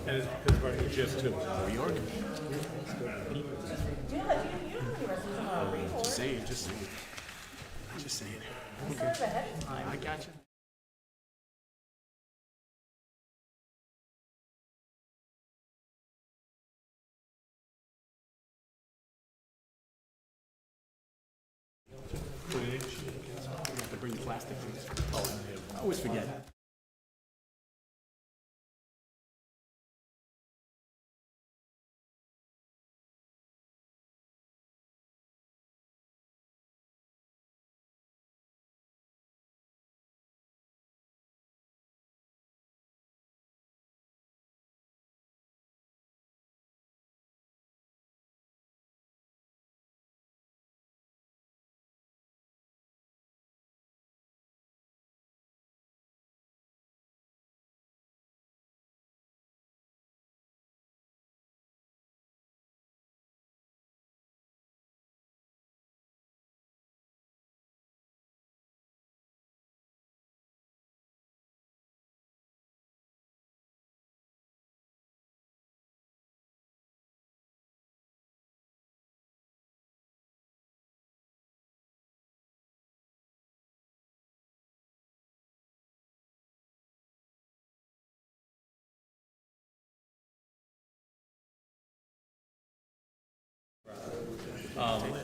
And it's because of our EGS too. Just say it, just say it. Just say it. Okay. I got you. You have to bring the plastic things. I always forget.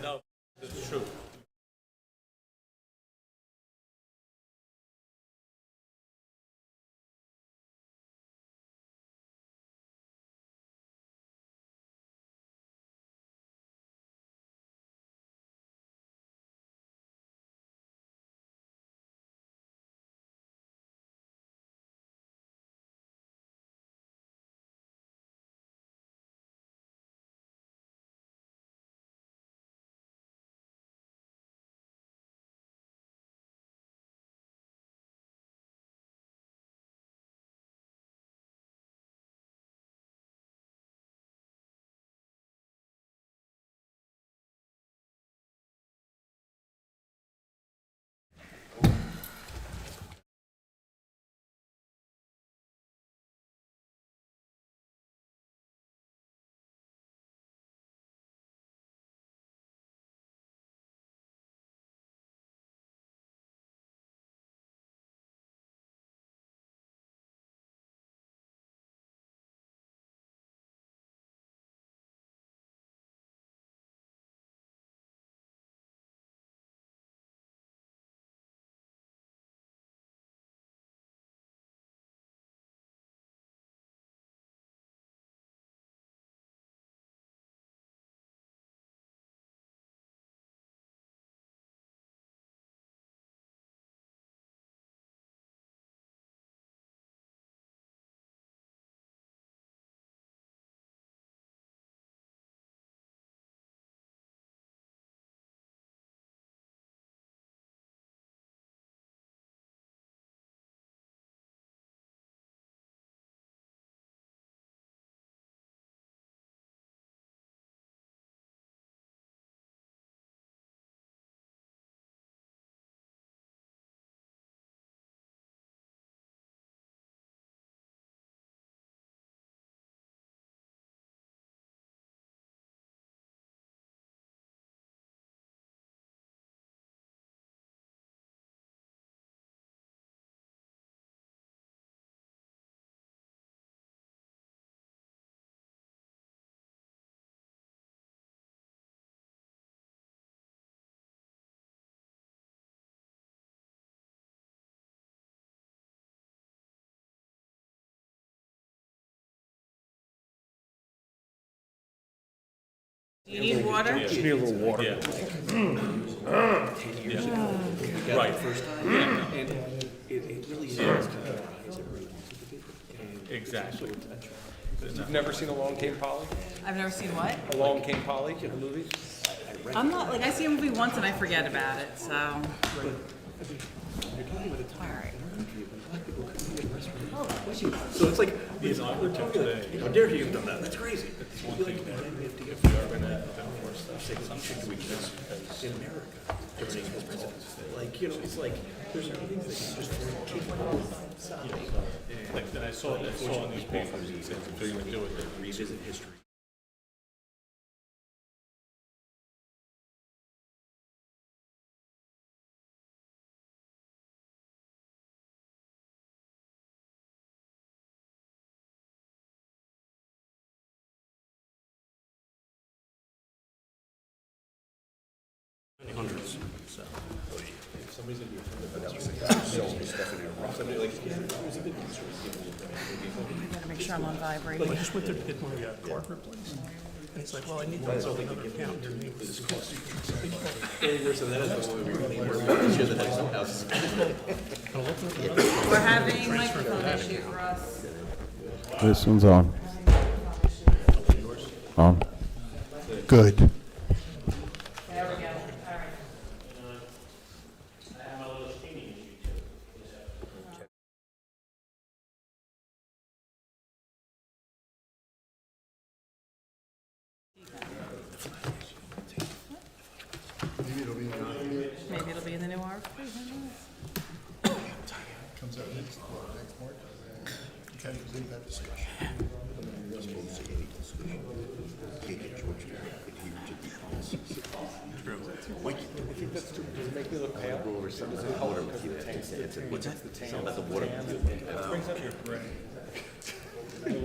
No, it's true. Do you need water? Yeah. Just need a little water. Yeah. Yeah. Right. First time, and it really is kind of Exactly. You've never seen Along Came Polly? I've never seen what? Along Came Polly, the movie? I'm not, like, I see a movie once and I forget about it, so. You're talking about a time in our country when black people couldn't get So it's like, it's awkward today. How dare you have done that? That's crazy. It's one thing that we have to get in America during his presidency. Like, it's like, there's certain things that you just keep on. And I saw in these papers, it said if you're gonna do it, then Revisit history. Hundreds, so. Somebody's gonna be offended by that. Somebody like, yeah, it was a bit Gotta make sure I'm on vibrate. I just went there to get my car replaced. And he's like, well, I need to another account. Your name was worse than that is the one we really were sure that has some houses. We're having microphone issue for us. This one's on. On. Good. There we go. All right. Maybe it'll be in the new RFP. Comes out next March. Okay, leave that discussion. What's that? Something about the water.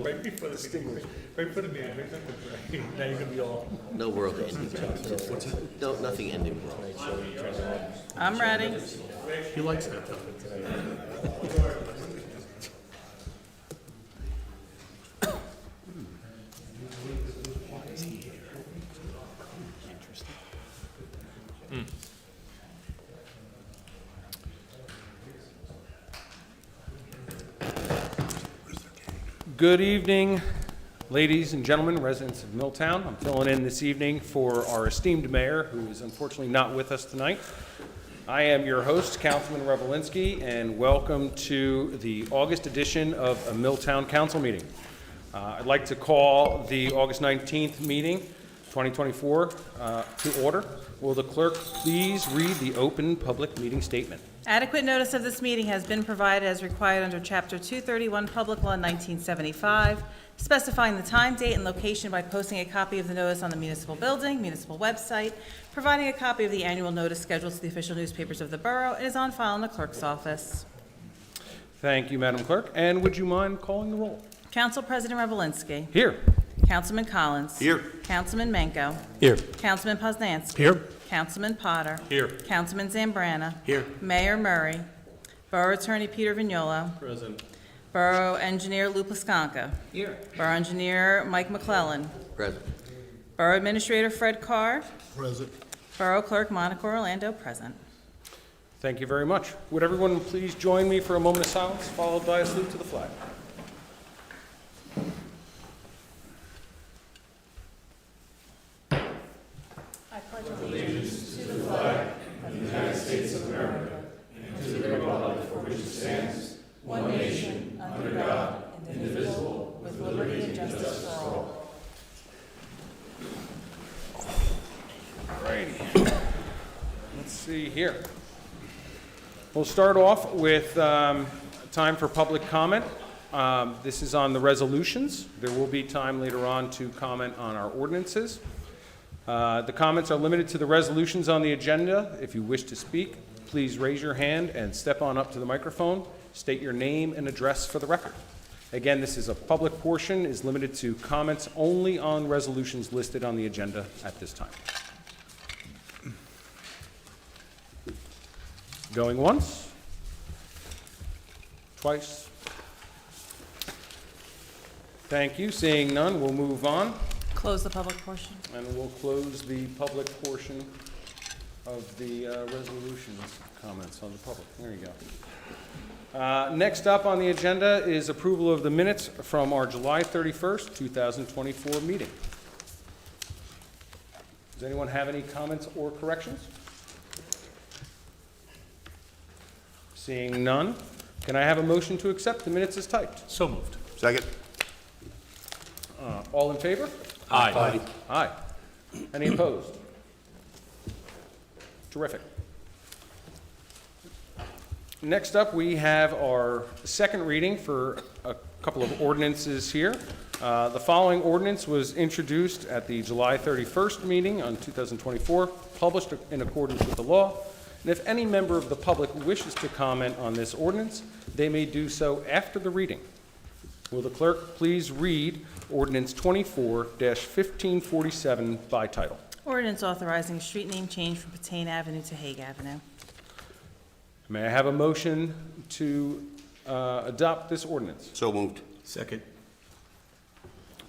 Right before the meeting, right before the meeting, brings up the brain. Now you're gonna be all. No world ending. No, nothing ending world. I'm ready. He likes that though. Good evening, ladies and gentlemen, residents of Milltown. I'm filling in this evening for our esteemed mayor, who is unfortunately not with us tonight. I am your host, Councilman Revelinski, and welcome to the August edition of a Milltown Council meeting. I'd like to call the August 19th meeting, 2024, to order. Will the clerk please read the open public meeting statement? Adequate notice of this meeting has been provided as required under Chapter 231 Public Law 1975, specifying the time, date, and location by posting a copy of the notice on the municipal building, municipal website, providing a copy of the annual notice scheduled to the official newspapers of the borough, and is on file in the clerk's office. Thank you, Madam Clerk. And would you mind calling the roll? Council President Revelinski. Here. Councilman Collins. Here. Councilman Menko. Here. Councilman Poznanski. Here. Councilman Potter. Here. Councilman Zambrana. Here. Mayor Murray. Borough Attorney Peter Vignola. Present. Borough Engineer Lou Plaskanka. Here. Borough Engineer Mike McClellan. Present. Borough Administrator Fred Carr. Present. Borough Clerk Monica Orlando, present. Thank you very much. Would everyone please join me for a moment of silence, followed by a salute to the flag? I pledge allegiance to the flag of the United States of America and to the republic for which it stands, one nation, under God, indivisible, with liberty and justice for all. Alrighty. Let's see here. We'll start off with time for public comment. This is on the resolutions. There will be time later on to comment on our ordinances. The comments are limited to the resolutions on the agenda. If you wish to speak, please raise your hand and step on up to the microphone. State your name and address for the record. Again, this is a public portion, is limited to comments only on resolutions listed on the agenda at this time. Going once, twice. Thank you. Seeing none, we'll move on. Close the public portion. And we'll close the public portion of the resolutions comments on the public. There you go. Next up on the agenda is approval of the minutes from our July 31st, 2024 meeting. Does anyone have any comments or corrections? Seeing none, Can I have a motion to accept the minutes as typed? So moved. Second. All in favor? Aye. Aye. Any opposed? Terrific. Next up, we have our second reading for a couple of ordinances here. The following ordinance was introduced at the July 31st meeting on 2024, published in accordance with the law. And if any member of the public wishes to comment on this ordinance, they may do so after the reading. Will the clerk please read ordinance 24-1547 by title? Ordinance authorizing a street name change from Patane Avenue to Hague Avenue. May I have a motion to adopt this ordinance? So moved. Second.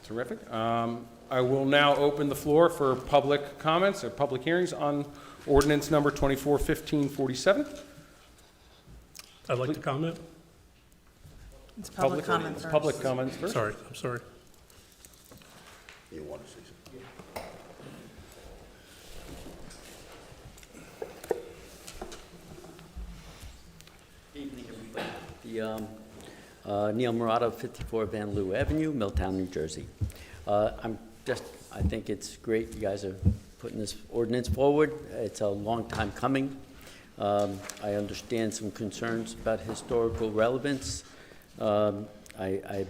Terrific. I will now open the floor for public comments or public hearings on ordinance number 24-1547. I'd like to comment. It's public comment It's first. public comments first. Sorry, I'm sorry. You want to say something? Evening, everybody. Neil Murata, 54 Van Loo Avenue, Milltown, New Jersey. I think it's great you guys are putting this ordinance forward. It's a long time coming. I understand some concerns about historical relevance. I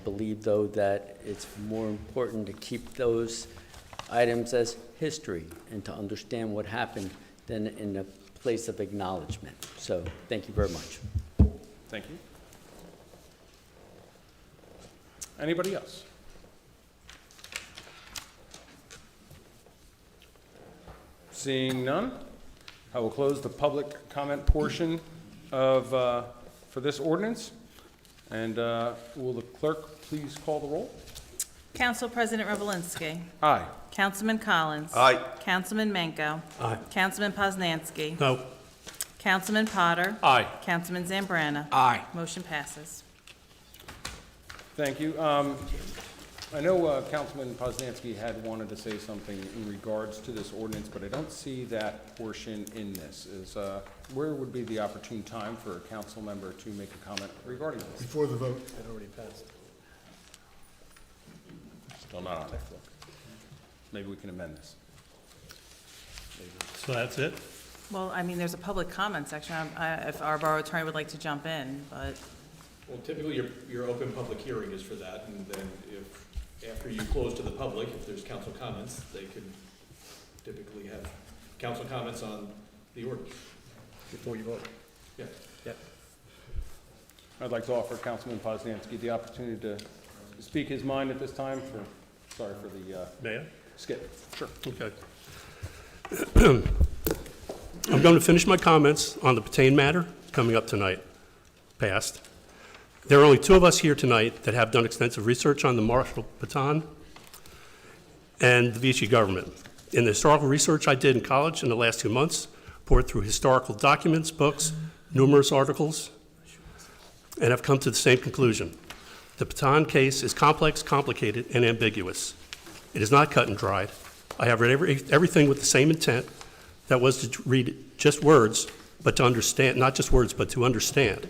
believe, though, that it's more important to keep those items as history and to understand what happened than in a place of acknowledgement. So, thank you very much. Thank you. Anybody else? Seeing none, I will close the public comment portion of, for this ordinance. And will the clerk please call the roll? Council President Revelinsky. Aye. Councilman Collins. Aye. Councilman Menko. Aye. Councilman Poznanski. No. Councilman Potter. Aye. Councilman Zambrana. Aye. Motion passes. Thank you. I know Councilman Poznanski had wanted to say something in regards to this ordinance, but I don't see that portion in this. Where would be the opportune time for a council member to make a comment regarding this? Before the vote. It already passed. Still not on it. Maybe we can amend this. So that's it? Well, I mean, there's a public comment section. If our borough attorney would like to jump in, but Well, typically, your open public hearing is for that, and then after you close to the public, if there's council comments, they could typically have council comments on the ordinance. Before you vote. Yeah. I'd like to offer Councilman Poznanski the opportunity to speak his mind at this time sorry for the May I? skip. Sure. Okay. I'm going to finish my comments on the Patane matter coming up tonight, passed. There are only two of us here tonight that have done extensive research on the Marshall baton and the Vichy government. In the historical research I did in college in the last 2 months, poured through historical documents, books, numerous articles, and have come to the same conclusion. The baton case is complex, complicated, and ambiguous. It is not cut and dried. I have read everything with the same intent, that was to read just words, but to understand, not just words, but to understand.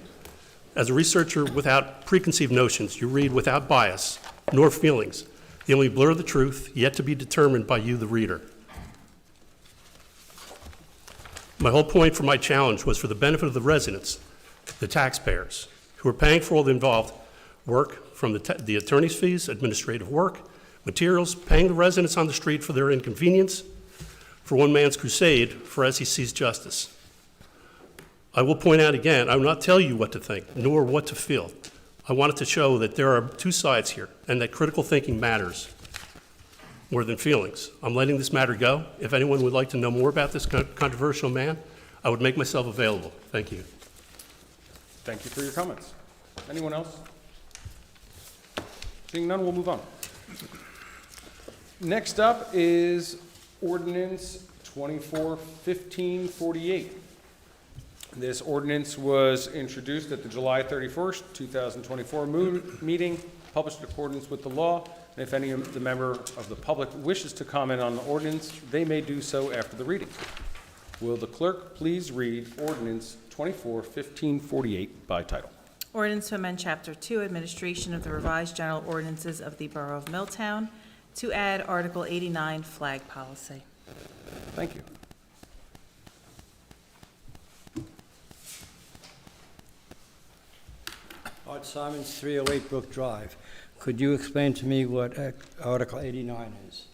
As a researcher without preconceived notions, you read without bias, nor feelings. The only blur of the truth, yet to be determined by you, the reader. My whole point for my challenge was for the benefit of the residents, the taxpayers, who are paying for all the involved work from the attorney's fees, administrative work, materials, paying the residents on the street for their inconvenience, for one man's crusade for as he sees justice. I will point out again, I will not tell you what to think, nor what to feel. I wanted to show that there are two sides here, and that critical thinking matters more than feelings. I'm letting this matter go. If anyone would like to know more about this controversial man, I would make myself available. Thank you. Thank you for your comments. Anyone else? Seeing none, we'll move on. Next up is ordinance 24-1548. This ordinance was introduced at the July 31st, 2024 meeting, published in accordance with the law. And if any of the member of the public wishes to comment on the ordinance, they may do so after the reading. Will the clerk please read ordinance 24-1548 by title? Ordinance to amend Chapter 2, Administration of the Revised General Ordinances of the Borough of Milltown, to add Article 89, Flag Policy. Thank you. Art Simons, 308 Brook Drive. Could you explain to me what Article 89 is?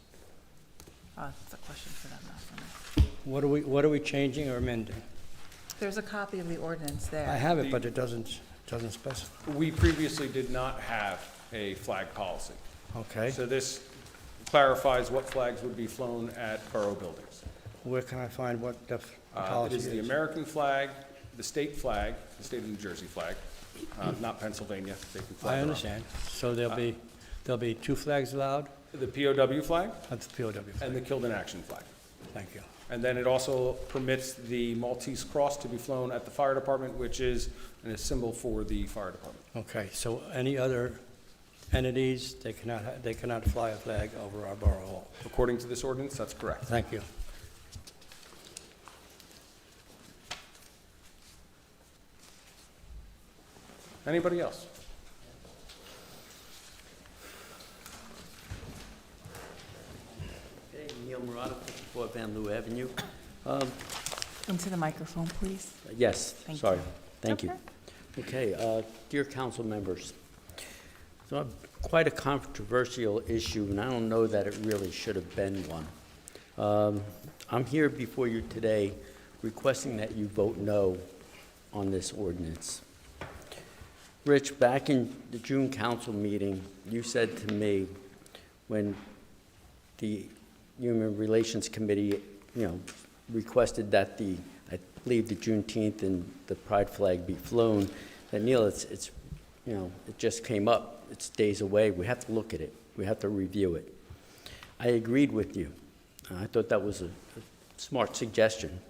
That's a question for them, not for me. What are we changing or amending? There's a copy of the ordinance there. I have it, but it doesn't specify. We previously did not have a flag policy. Okay. So this clarifies what flags would be flown at borough buildings. Where can I find what the It policy is the is? American flag, the state of New Jersey flag, not Pennsylvania. They can fly I their own. understand. So there'll be 2 flags allowed? The POW flag That's the POW flag. and the Killed in Action flag. Thank you. And then it also permits the Maltese cross to be flown at the fire department, which is a symbol for the fire department. Okay, so any other entities, they cannot fly a flag over our borough hall? According to this ordinance, that's correct. Thank you. Anybody else? Okay, Neil Murata, 54 Van Loo Avenue. Into the microphone, please. Yes, Thank sorry. you. Thank you. Okay, dear council members, so quite a controversial issue, and I don't know that it really should have been one. I'm here before you today requesting that you vote no on this ordinance. Rich, back in the June council meeting, you said to me when the Human Relations Committee, requested that I believe the Juneteenth and the Pride flag be flown, that Neil, it's it just came up. It's days away. We have to look at it. We have to review it. I agreed with you. I thought that was a smart suggestion.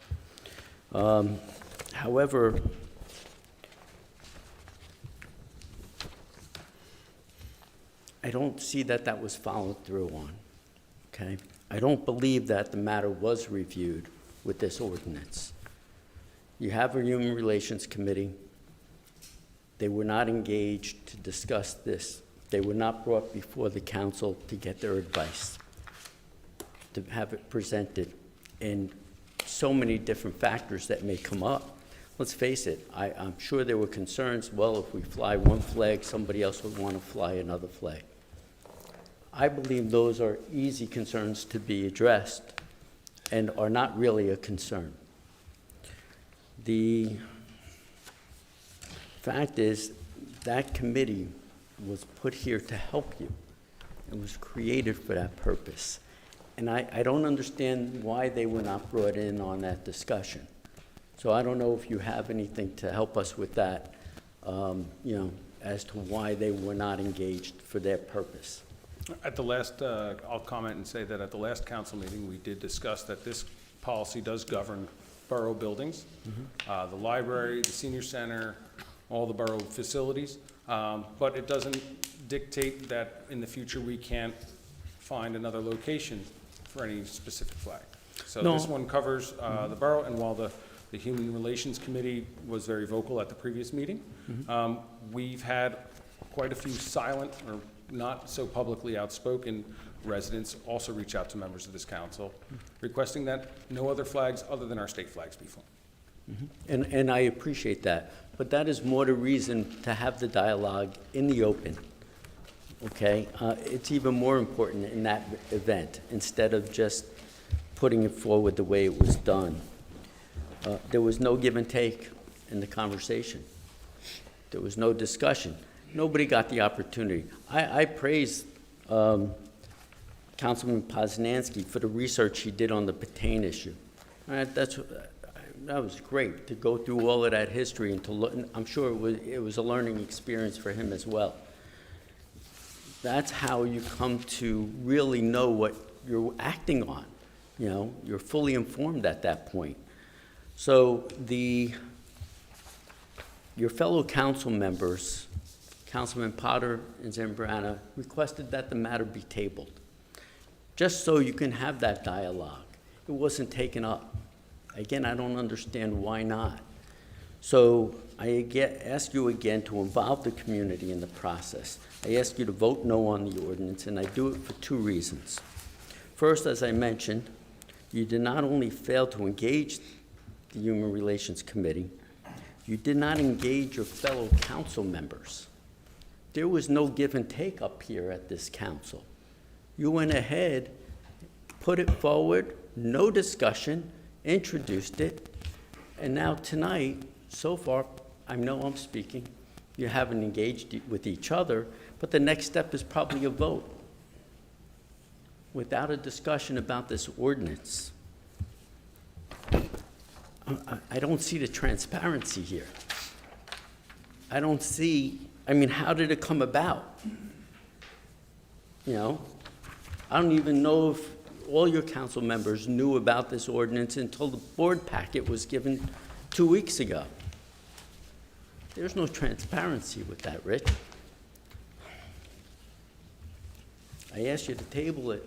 However, I don't see that that was followed through on, okay? I don't believe that the matter was reviewed with this ordinance. You have a Human Relations Committee. They were not engaged to discuss this. They were not brought before the council to get their advice, to have it presented in so many different factors that may come up. Let's face it, I'm sure there were concerns, well, if we fly one flag, somebody else would want to fly another flag. I believe those are easy concerns to be addressed and are not really a concern. The fact is that committee was put here to help you. It was created for that purpose. And I don't understand why they were not brought in on that discussion. So I don't know if you have anything to help us with that, as to why they were not engaged for their purpose. At the last, I'll comment and say that at the last council meeting, we did discuss that this policy does govern borough buildings, the library, the senior center, all the borough facilities, but it doesn't dictate that in the future we can't find another location for any specific flag. So No. this one covers the borough, and while the Human Relations Committee was very vocal at the previous meeting, we've had quite a few silent or not so publicly outspoken residents also reach out to members of this council requesting that no other flags other than our state flags be flown. And I appreciate that, but that is more the reason to have the dialogue in the open, okay? It's even more important in that event, instead of just putting it forward the way it was done. There was no give and take in the conversation. There was no discussion. Nobody got the opportunity. I praise Councilman Poznanski for the research he did on the Patain issue. That was great to go through all of that history and to learn. I'm sure it was a learning experience for him as well. That's how you come to really know what you're acting on. You're fully informed at that point. So your fellow council members, Councilman Potter and Zambrana, requested that the matter be tabled, just so you can have that dialogue. It wasn't taken up. Again, I don't understand why not. So ask you again to involve the community in the process. I ask you to vote no on the ordinance, and I do it for two reasons. First, as I mentioned, you did not only fail to engage the Human Relations Committee, you did not engage your fellow council members. There was no give and take up here at this council. You went ahead, put it forward, no discussion, introduced it, and now tonight, so far, I know I'm speaking, you haven't engaged with each other, but the next step is probably a vote without a discussion about this ordinance. I don't see the transparency here. I don't see, how did it come about? I don't even know if all your council members knew about this ordinance until the board packet was given 2 weeks ago. There's no transparency with that, Rich. I asked you to table it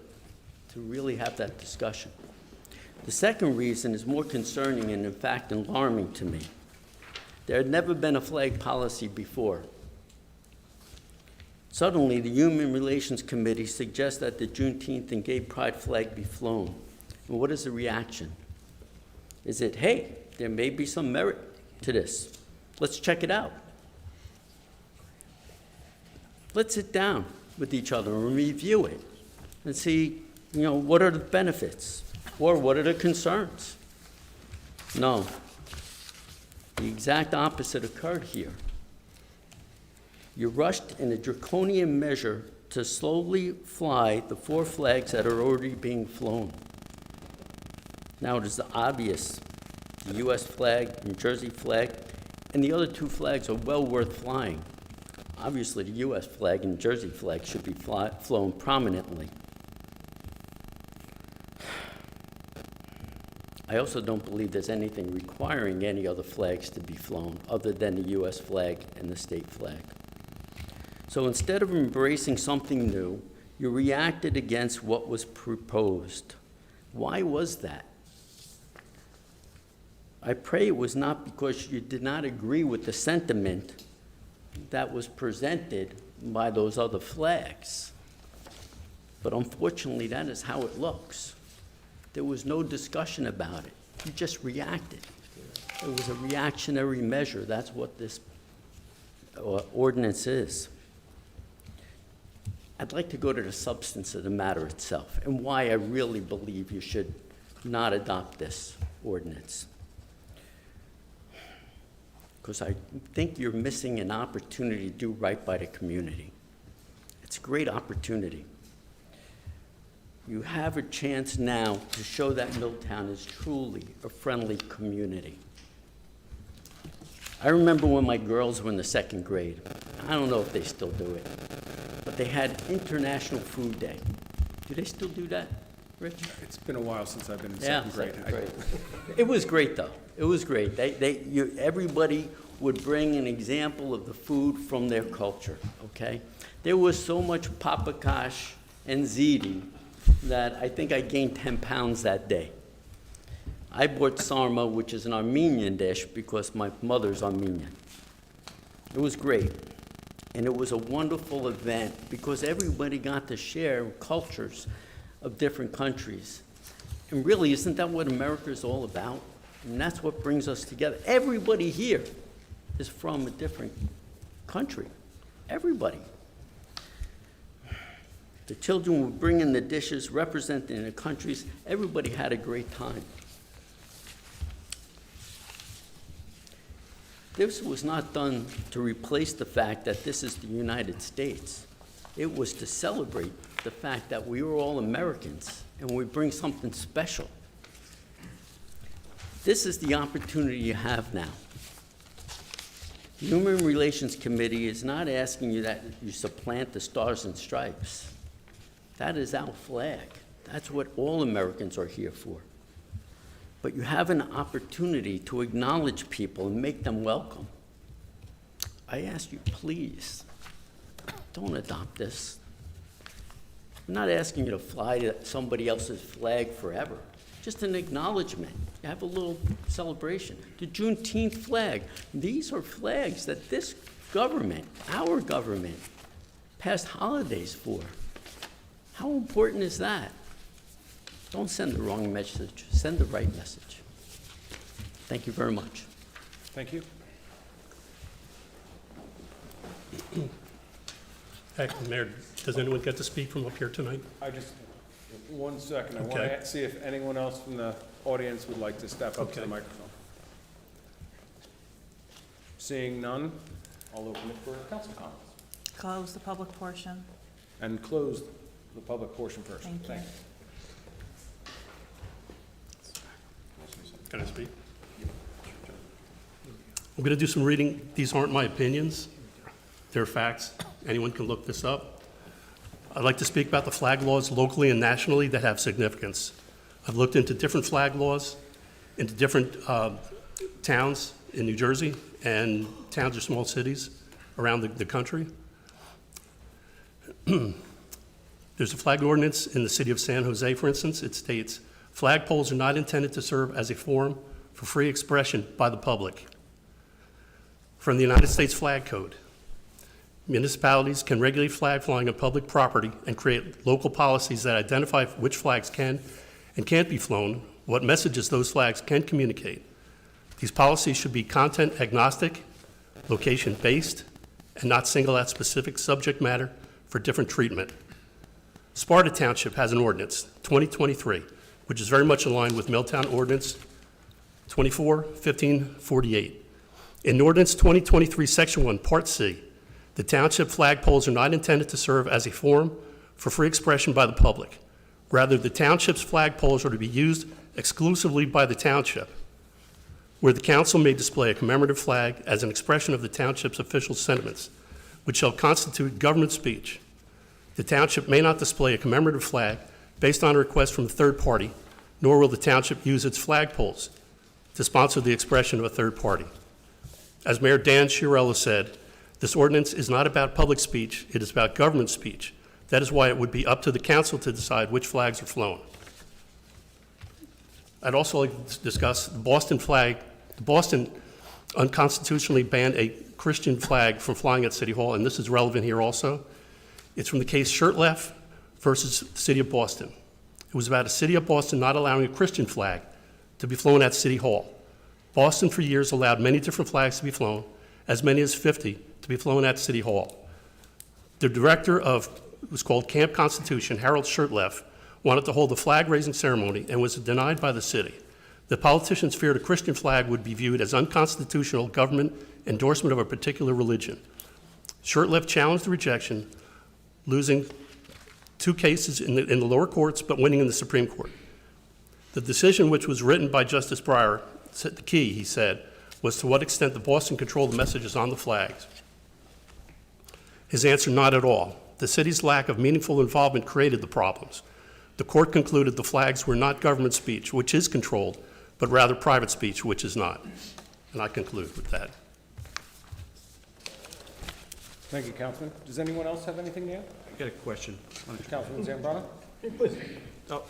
to really have that discussion. The second reason is more concerning and, in fact, alarming to me. There had never been a flag policy before. Suddenly, the Human Relations Committee suggests that the Juneteenth and Gay Pride flag be flown. And what is the reaction? Is it, hey, there may be some merit to this. Let's check it out. Let's sit down with each other and review it and see, what are the benefits or what are the concerns? No. The exact opposite occurred here. You rushed in a draconian measure to slowly fly the 4 flags that are already being flown. Now it is obvious the U.S. flag, New Jersey flag, and the other 2 flags are well worth flying. Obviously, the U.S. flag and New Jersey flag should be flown prominently. I also don't believe there's anything requiring any other flags to be flown other than the U.S. flag and the state flag. So instead of embracing something new, you reacted against what was proposed. Why was that? I pray it was not because you did not agree with the sentiment that was presented by those other flags. But unfortunately, that is how it looks. There was no discussion about it. You just reacted. It was a reactionary measure. That's what this ordinance is. I'd like to go to the substance of the matter itself and why I really believe you should not adopt this ordinance. Because I think you're missing an opportunity to do right by the community. It's a great opportunity. You have a chance now to show that Milltown is truly a friendly community. I remember when my girls were in the 2nd grade. I don't know if they still do it, but they had International Food Day. Do they still do that, Rich? It's been a while since I've been in Yeah, second grade. second grade. It was great, though. It was great. Everybody would bring an example of the food from their culture, okay? There was so much paprikash and ziti that I think I gained 10 pounds that day. I bought sarma, which is an Armenian dish, because my mother's Armenian. It was great. And it was a wonderful event because everybody got to share cultures of different countries. And really, isn't that what America is all about? And that's what brings us together. Everybody here is from a different country. Everybody. The children would bring in the dishes representing the countries. Everybody had a great time. This was not done to replace the fact that this is the United States. It was to celebrate the fact that we were all Americans and we bring something special. This is the opportunity you have now. The Human Relations Committee is not asking you that you supplant the Stars and Stripes. That is our flag. That's what all Americans are here for. But you have an opportunity to acknowledge people and make them welcome. I ask you, please, don't adopt this. I'm not asking you to fly to somebody else's flag forever. just an acknowledgement. You have a little celebration. The Juneteenth flag, these are flags that this government, our government, passed holidays for. How important is that? Don't send the wrong message, send the right message. Thank you very much. Thank you. Heck, Mayor, does anyone get to speak from up here tonight? I just, 1 second, I want Okay. to see if anyone else from the audience would like to step up to the Okay. microphone. Seeing none, I'll open it for council comments. Close the public portion. And close the public portion first. Thank you. Can I speak? I'm going to do some reading. These aren't my opinions. They're facts. Anyone can look this up. I'd like to speak about the flag laws locally and nationally that have significance. I've looked into different flag laws, into different towns in New Jersey and towns or small cities around the country. There's a flag ordinance in the city of San Jose, for instance. It states, flagpoles are not intended to serve as a forum for free expression by the public. From the United States Flag Code, municipalities can regulate flag flying on public property and create local policies that identify which flags can and can't be flown, what messages those flags can communicate. These policies should be content agnostic, location-based, and not single out specific subject matter for different treatment. Sparta Township has an ordinance, 2023, which is very much in line with Milltown Ordinance 24-1548. In Ordinance 2023, Section 1, Part C, the township flagpoles are not intended to serve as a forum for free expression by the public. Rather, the township's flagpoles are to be used exclusively by the township, where the council may display a commemorative flag as an expression of the township's official sentiments, which shall constitute government speech. The township may not display a commemorative flag based on a request from a third party, nor will the township use its flagpoles to sponsor the expression of a third party. As Mayor Dan Chiarella said, this ordinance is not about public speech, it is about government speech. That is why it would be up to the council to decide which flags are flown. I'd also like to discuss the Boston flag. Boston unconstitutionally banned a Christian flag from flying at City Hall, and this is relevant here also. It's from the case Shirtleff versus the City of Boston. It was about a City of Boston not allowing a Christian flag to be flown at City Hall. Boston for years allowed many different flags to be flown, as many as 50 to be flown at City Hall. The director of, it was called Camp Constitution, Harold Shirtleff, wanted to hold a flag-raising ceremony and was denied by the city. The politicians feared a Christian flag would be viewed as unconstitutional government endorsement of a particular religion. Shirtleff challenged the rejection, losing 2 cases in the lower courts, but winning in the Supreme Court. The decision, which was written by Justice Breyer, said the key, he said, was to what extent the Boston controlled the messages on the flags. His answer, not at all. The city's lack of meaningful involvement created the problems. The court concluded the flags were not government speech, which is controlled, but rather private speech, which is not. And I conclude with that. Thank you, Councilman. Does anyone else have anything to add? I got a question. Councilman Zambrano?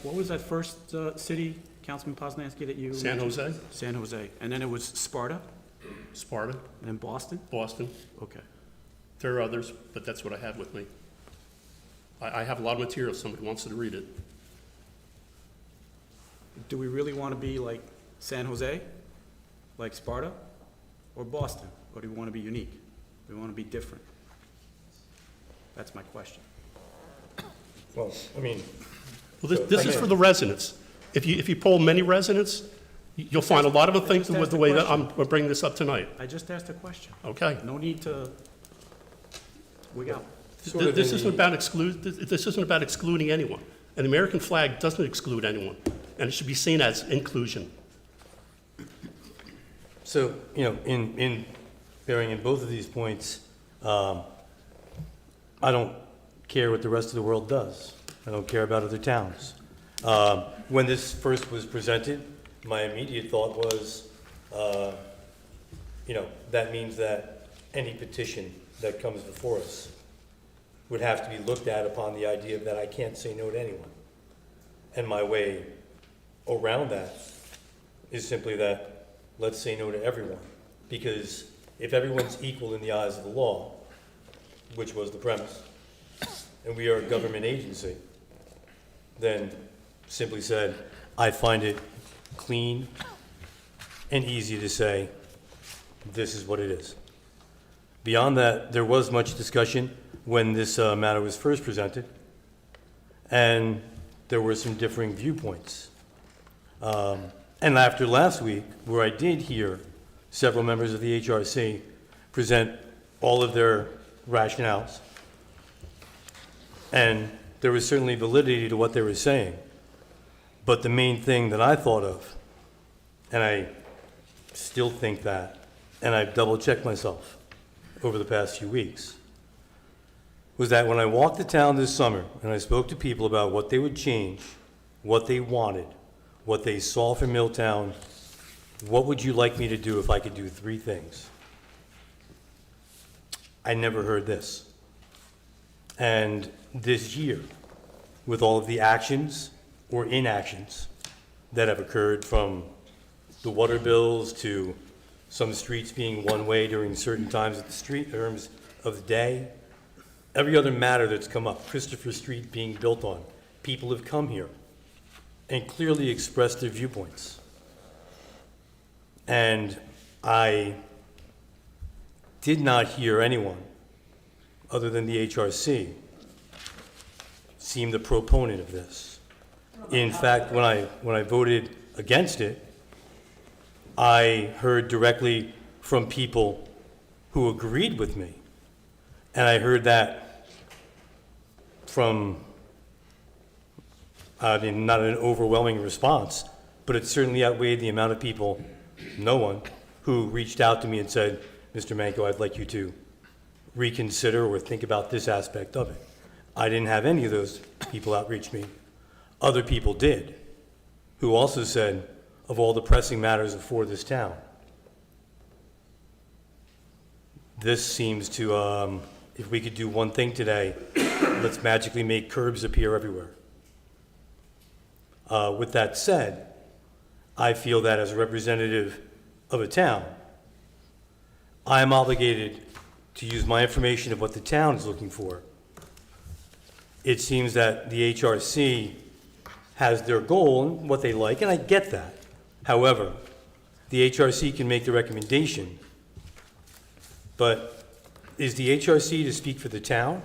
What was that first city, Councilman Poznanski, that you? San mentioned? Jose, San Jose. And then it was Sparta, Sparta, and then Boston? Boston. Okay. There are others, but that's what I have with me. I have a lot of material if somebody wants to read it. Do we really want to be like San Jose, like Sparta, or Boston? Or do we want to be unique? Do we want to be different? That's my question. Well, I mean, Well, this is for the residents. If you poll many residents, you'll find a lot of them think with the way that I'm bringing this up tonight. I just asked a question. Okay? No need to wig out. This isn't about excluding anyone. An American flag doesn't exclude anyone, and it should be seen as inclusion. so, you know, in bearing in both of these points, I don't care what the rest of the world does. I don't care about other towns. When this first was presented, my immediate thought was, you know, that means that any petition that comes before us would have to be looked at upon the idea that I can't say no to anyone. And my way around that is simply that, let's say no to everyone. Because if everyone's equal in the eyes of the law, which was the premise, and we are a government agency, then simply said, I find it clean and easy to say, this is what it is. Beyond that, there was much discussion when this matter was first presented, and there were some differing viewpoints. And after last week, where I did hear several members of the HRC present all of their rationales, and there was certainly validity to what they were saying, but the main thing that I thought of, and I still think that, and I've double-checked myself over the past few weeks, was that when I walked the town this summer and I spoke to people about what they would change, what they wanted, what they saw for Milltown, what would you like me to do if I could do 3 things? I never heard this. And this year, with all of the actions or inactions that have occurred, from the water bills to some streets being one way during certain times of the street terms of the day, every other matter that's come up, Christopher Street being built on, people have come here and clearly expressed their viewpoints. And I did not hear anyone, other than the HRC, seem the proponent of this. In fact, when I voted against it, I heard directly from people who agreed with me. And I heard that from, not an overwhelming response, but it certainly outweighed the amount of people, no one, who reached out to me and said, Mr. Manko, I'd like you to reconsider or think about this aspect of it. I didn't have any of those people outreach me. Other people did, who also said, of all the pressing matters before this town, this seems to, if we could do one thing today, let's magically make curbs appear everywhere. With that said, I feel that as a representative of a town, I am obligated to use my information of what the town is looking for. It seems that the HRC has their goal and what they like, and I get that. However, the HRC can make the recommendation, but is the HRC to speak for the town,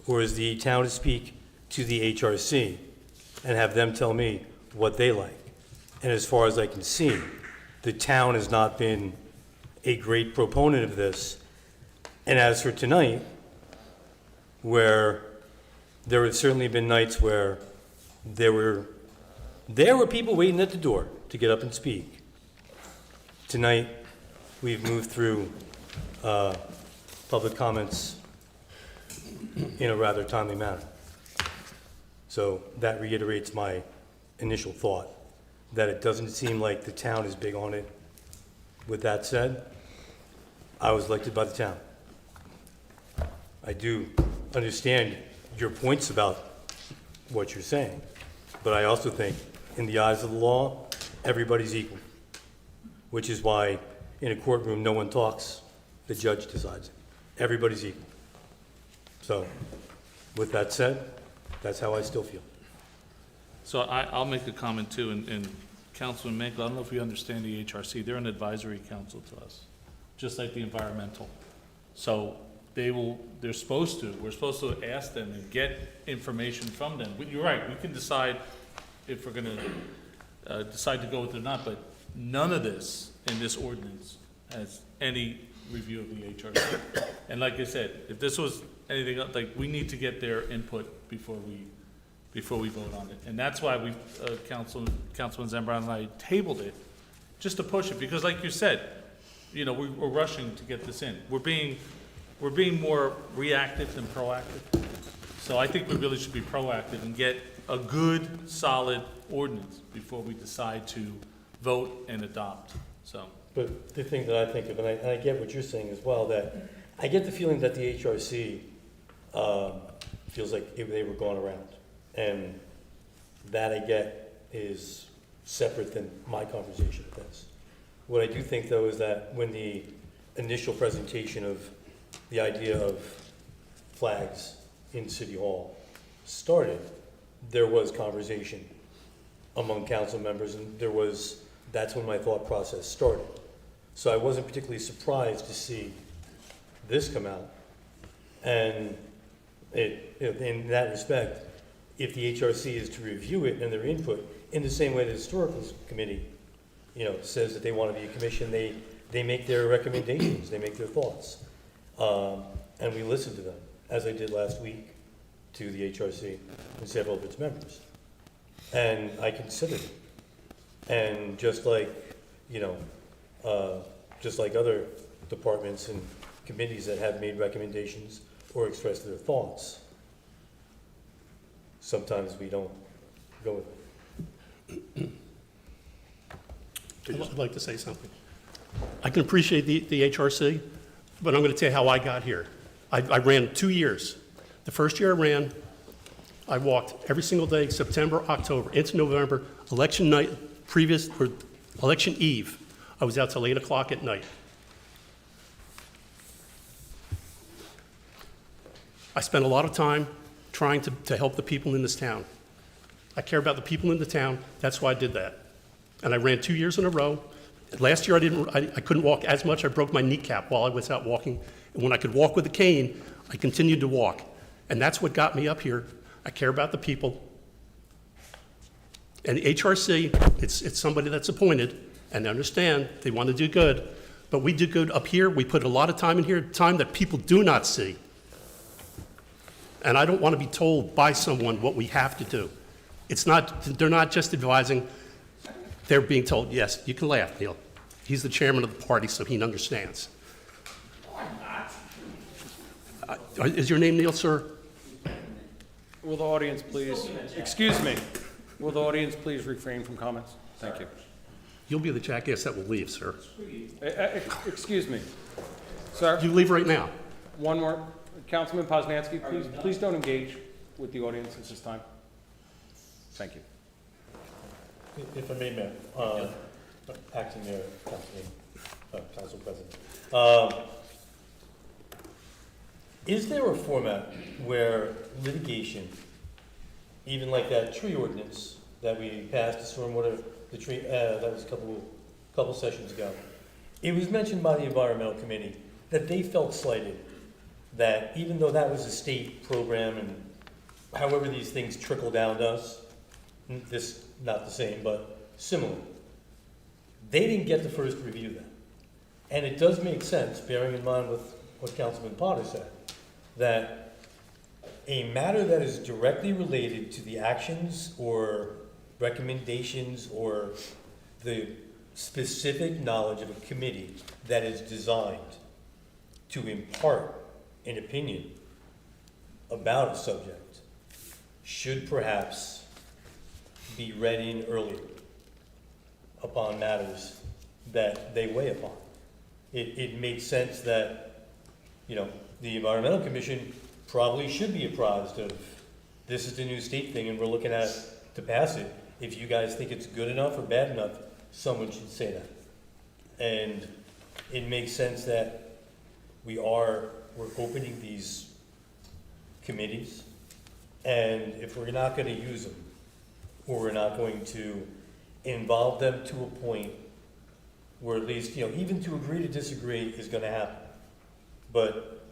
or is the town to speak to the HRC and have them tell me what they like? And as far as I can see, the town has not been a great proponent of this. And as for tonight, where there have certainly been nights where there were people waiting at the door to get up and speak. Tonight, we've moved through public comments in a rather timely manner. So that reiterates my initial thought, that it doesn't seem like the town is big on it. With that said, I was elected by the town. I do understand your points about what you're saying, but I also think in the eyes of the law, everybody's equal, which is why in a courtroom, no one talks, the judge decides. Everybody's equal. So with that said, that's how I still feel. So I'll make a comment too, and Councilman Mankel, I don't know if you understand the HRC, they're an advisory council to us, just like the environmental. So we're supposed to ask them and get information from them. You're right, we can decide if we're gonna decide to go with it or not, but none of this in this ordinance has any review of the HRC. And like I said, if this was anything else, like, we need to get their input before we vote on it. And that's why Councilman Zambrano and I tabled it, just to push it, because like you said, we're rushing to get this in. We're being more reactive than proactive. So I think we really should be proactive and get a good, solid ordinance before we decide to vote and adopt, so. But the thing that I think of, and I get what you're saying as well, that I get the feeling that the HRC feels like they were going around. And that I get is separate than my conversation with this. What I do think, though, is that when the initial presentation of the idea of flags in City Hall started, there was conversation among council members, and that's when my thought process started. So I wasn't particularly surprised to see this come out. And in that respect, if the HRC is to review it and their input, in the same way the Historical Committee, says that they want to be a commission, they make their recommendations, they make their thoughts. And we listen to them, as I did last week to the HRC and several of its members. And I considered it. And just like other departments and committees that have made recommendations or expressed their thoughts, sometimes we don't go with it. I'd like to say something. I can appreciate the HRC, but I'm going to tell you how I got here. I ran 2 years. The first year I ran, I walked every single day, September, October, into November, election night, election eve. I was out till 8 o'clock at night. I spent a lot of time trying to help the people in this town. I care about the people in the town. That's why I did that. And I ran 2 years in a row. Last year I couldn't walk as much. I broke my kneecap while I was out walking. And when I could walk with a cane, I continued to walk. And that's what got me up here. I care about the people. And the HRC, it's somebody that's appointed, and I understand they want to do good. But we do good up here. We put a lot of time in here, time that people do not see. And I don't want to be told by someone what we have to do. They're not just advising, they're being told, yes, you can laugh, Neil. He's the chairman of the party, so he understands. Is your name Neil, sir? Will the audience please, excuse me, will the audience please refrain from comments? Thank you. You'll be the jackass that will leave, sir. Excuse me. Sir, You leave right now. one more. Councilman Poznanski, please don't engage with the audience at this time. Thank you. If I may, Mayor, acting Mayor, Council President. Is there a format where litigation, even like that tree ordinance that we passed, the stormwater, the tree, that was a couple sessions ago, it was mentioned by the Environmental Committee that they felt slighted, that even though that was a state program and however these things trickle down to us, this not the same, but similar, they didn't get the first review then. And it does make sense, bearing in mind with what Councilman Potter said, that a matter that is directly related to the actions or recommendations or the specific knowledge of a committee that is designed to impart an opinion about a subject should perhaps be read in earlier upon matters that they weigh upon. It makes sense that, the Environmental Commission probably should be apprised of, this is the new state thing and we're looking at to pass it. If you guys think it's good enough or bad enough, someone should say that. And it makes sense that we're opening these committees, and if we're not gonna use them, or we're not going to involve them to a point where at least, even to agree to disagree is gonna happen. But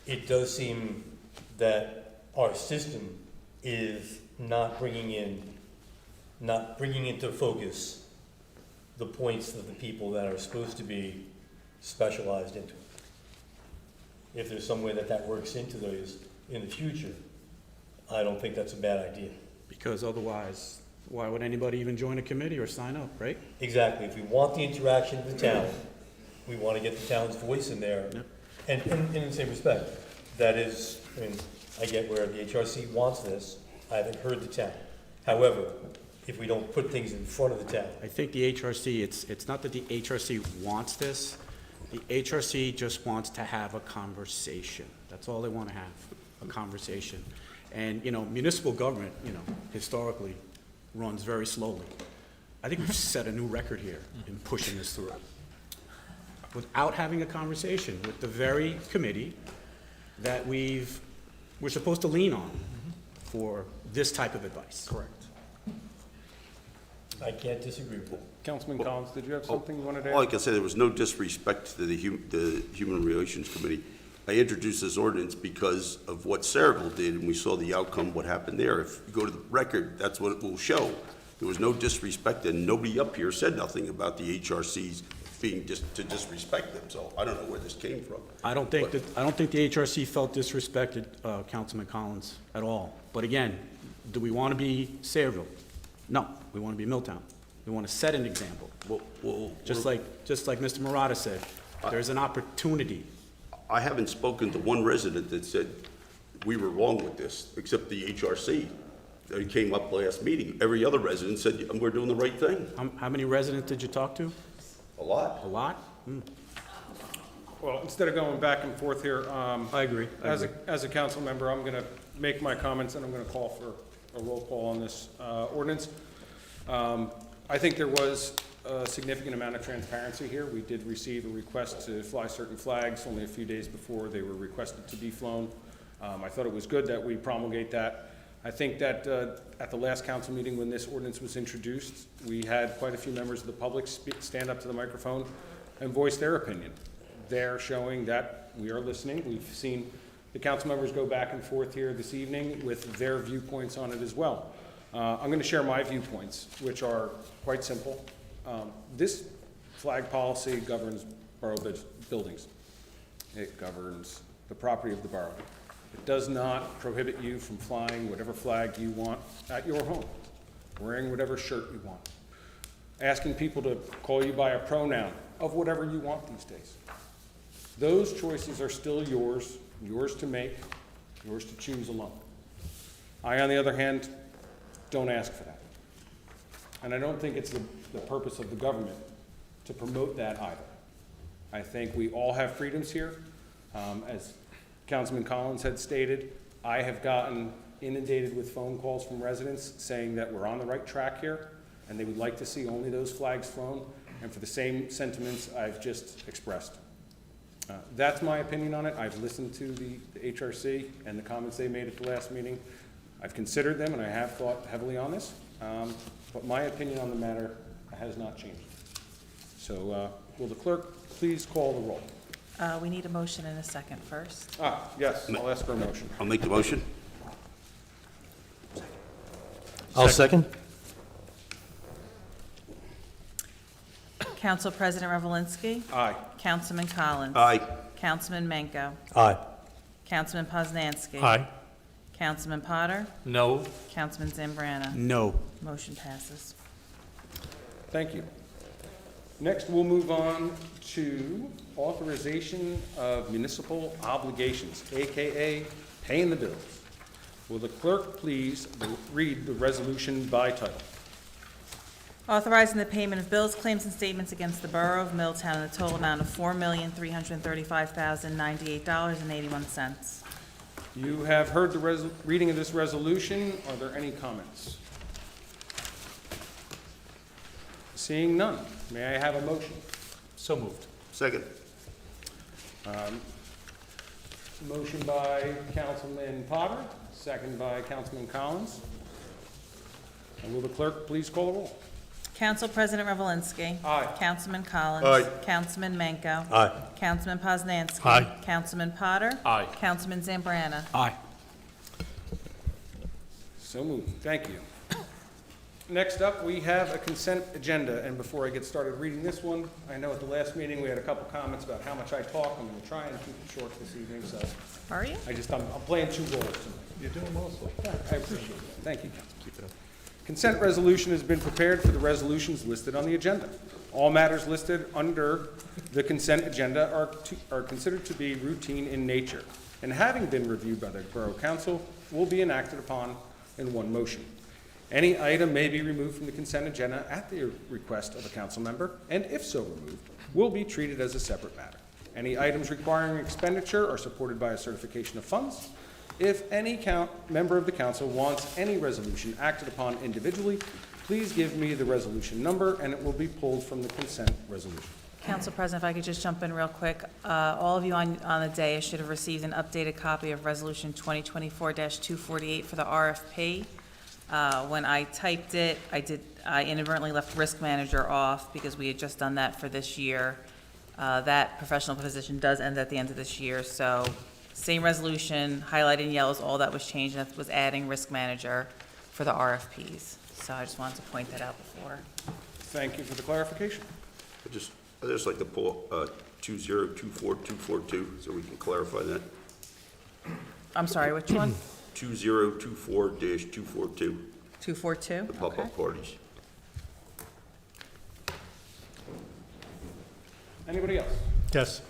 it does seem that our system is not bringing into focus the points of the people that are supposed to be specialized into it. If there's some way that works into those in the future, I don't think that's a bad idea. Because otherwise, why would anybody even join a committee or sign up, right? Exactly. If we want the interaction of the town, we want to get the town's voice in there. Yep. And in the same respect, that is, I get where the HRC wants this. I haven't heard the town. However, if we don't put things in front of the town. I think the HRC, it's not that the HRC wants this. The HRC just wants to have a conversation. That's all they want to have, a conversation. And, municipal government, historically runs very slowly. I think we've set a new record here in pushing this through without having a conversation with the very committee that we're supposed to lean on for this type of advice. Correct. I can't disagree with that. Councilman Collins, did you have something you wanted to add? Like I said, there was no disrespect to the Human Relations Committee. I introduced this ordinance because of what Saraville did, and we saw the outcome, what happened there. If you go to the record, that's what it will show. There was no disrespect, and nobody up here said nothing about the HRCs being to disrespect them, so I don't know where this came from. I don't think the HRC felt disrespected, Councilman Collins, at all. But again, do we want to be Saraville? No, we want to be Milltown. We want to set an example. Just like Mr. Murata said, there's an opportunity. I haven't spoken to one resident that said we were wrong with this, except the HRC. It came up last meeting. Every other resident said, we're doing the right thing. How many residents did you talk to? A lot. A lot? Well, instead of going back and forth here, I agree. as a council member, I'm going to make my comments, and I'm going to call for a roll call on this ordinance. I think there was a significant amount of transparency here. We did receive a request to fly certain flags only a few days before they were requested to be flown. I thought it was good that we promulgate that. I think that at the last council meeting when this ordinance was introduced, we had quite a few members of the public stand up to the microphone and voice their opinion. They're showing that we are listening. We've seen the council members go back and forth here this evening with their viewpoints on it as well. I'm going to share my viewpoints, which are quite simple. This flag policy governs borough buildings. It governs the property of the borough. It does not prohibit you from flying whatever flag you want at your home, wearing whatever shirt you want, asking people to call you by a pronoun of whatever you want these days. Those choices are still yours, yours to make, yours to choose alone. I, on the other hand, don't ask for that. And I don't think it's the purpose of the government to promote that either. I think we all have freedoms here. As Councilman Collins had stated, I have gotten inundated with phone calls from residents saying that we're on the right track here and they would like to see only those flags flown, and for the same sentiments I've just expressed. That's my opinion on it. I've listened to the HRC and the comments they made at the last meeting. I've considered them and I have thought heavily on this, but my opinion on the matter has not changed. So will the clerk please call the roll? We need a motion and a second first. Yes, I'll ask for a motion. I'll make the motion. I'll second. Council President Revelinsky. Aye. Councilman Collins. Aye. Councilman Menko. Aye. Councilman Poznanski. Aye. Councilman Potter. No. Councilman Zambrana. No. Motion passes. Thank you. Next, we'll move on to authorization of municipal obligations, AKA paying the bills. Will the clerk please read the resolution by title? Authorizing the payment of bills, claims, and statements against the Borough of Milltown in a total amount of $4,335,098.81. You have heard the reading of this resolution. Are there any comments? Seeing none, may I have a motion? So moved. Second. Motion by Councilman Potter, second by Councilman Collins. And will the clerk please call the roll? Council President Revelinsky. Aye. Councilman Collins. Aye. Councilman Menko. Aye. Councilman Poznanski. Aye. Councilman Potter. Aye. Councilman Zambrana. Aye. So moved. Thank you. Next up, we have a consent agenda, and before I get started reading this one, I know at the last meeting we had a couple comments about how much I talk. I'm going to try and keep it short this evening, so Are you? I'm playing two roles tonight. You're doing well, so. I appreciate it. Thank you, Council. Keep it up. Consent resolution has been prepared for the resolutions listed on the agenda. All matters listed under the consent agenda are considered to be routine in nature, and having been reviewed by the Borough Council, will be enacted upon in one motion. Any item may be removed from the consent agenda at the request of a council member, and if so removed, will be treated as a separate matter. Any items requiring expenditure are supported by a certification of funds. If any member of the council wants any resolution acted upon individually, please give me the resolution number, and it will be pulled from the consent resolution. Council President, if I could just jump in real quick. All of you on the day should have received an updated copy of Resolution 2024-248 for the RFP. When I typed it, I inadvertently left Risk Manager off because we had just done that for this year. That professional position does end at the end of this year, so same resolution, highlighted in yellow is all that was changed, and that was adding Risk Manager for the RFPs. So I just wanted to point that out before. Thank you for the clarification. I'd just like to pull 2024242, so we can clarify that. I'm sorry, which one? 2024-242, 242? the pop-up parties. Anybody else? Yes.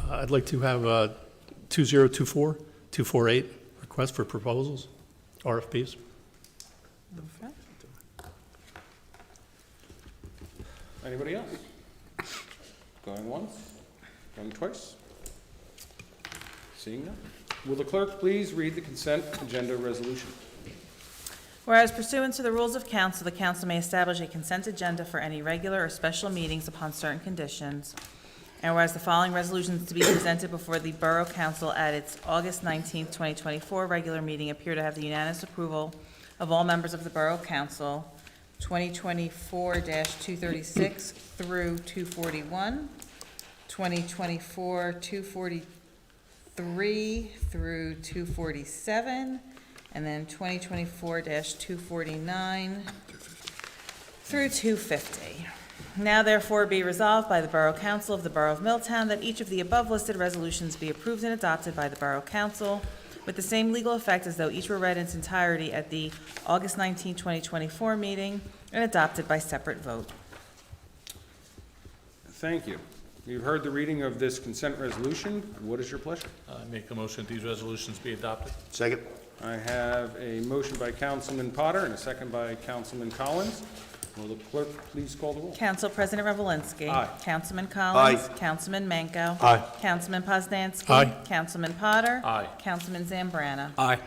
I'd like to have 2024-248, request for proposals, RFPs. Okay. Anybody else? Going once, going twice? Seeing none. Will the clerk please read the consent agenda resolution? Whereas pursuant to the rules of council, the council may establish a consent agenda for any regular or special meetings upon certain conditions. And whereas the following resolutions to be presented before the Borough Council at its August 19th, 2024 regular meeting appear to have the unanimous approval of all members of the Borough Council, 2024-236 through 241, 2024-243 through 247, and then 2024-249 through 250. Now therefore be resolved by the Borough Council of the Borough of Milltown that each of the above listed resolutions be approved and adopted by the Borough Council with the same legal effect as though each were read in its entirety at the August 19, 2024 meeting and adopted by separate vote. Thank you. You've heard the reading of this consent resolution. What is your pleasure? I make a motion that these resolutions be adopted. Second? I have a motion by Councilman Potter and a second by Councilman Collins. Will the clerk please call the roll? Council President Revelinsky. Aye. Councilman Collins. Aye. Councilman Manco. Aye. Councilman Poznansky. Aye. Councilman Potter. Aye. Councilman Zambrana. Aye.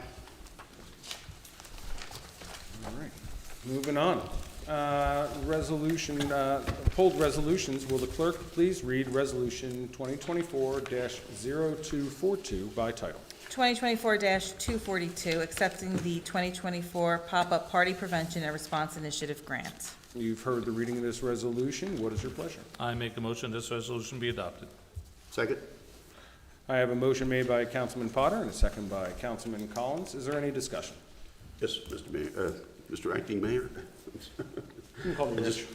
All right, moving on. Pulled resolutions. Will the clerk please read Resolution 2024-0242 by title? 2024-242, accepting the 2024 Pop-Up Party Prevention and Response Initiative Grant. You've heard the reading of this resolution. What is your pleasure? I make a motion this resolution be adopted. Second? I have a motion made by Councilman Potter and a second by Councilman Collins. Is there any discussion? Yes, Mr. Mayor, Mr. Acting Mayor? You can call me I Rich. just,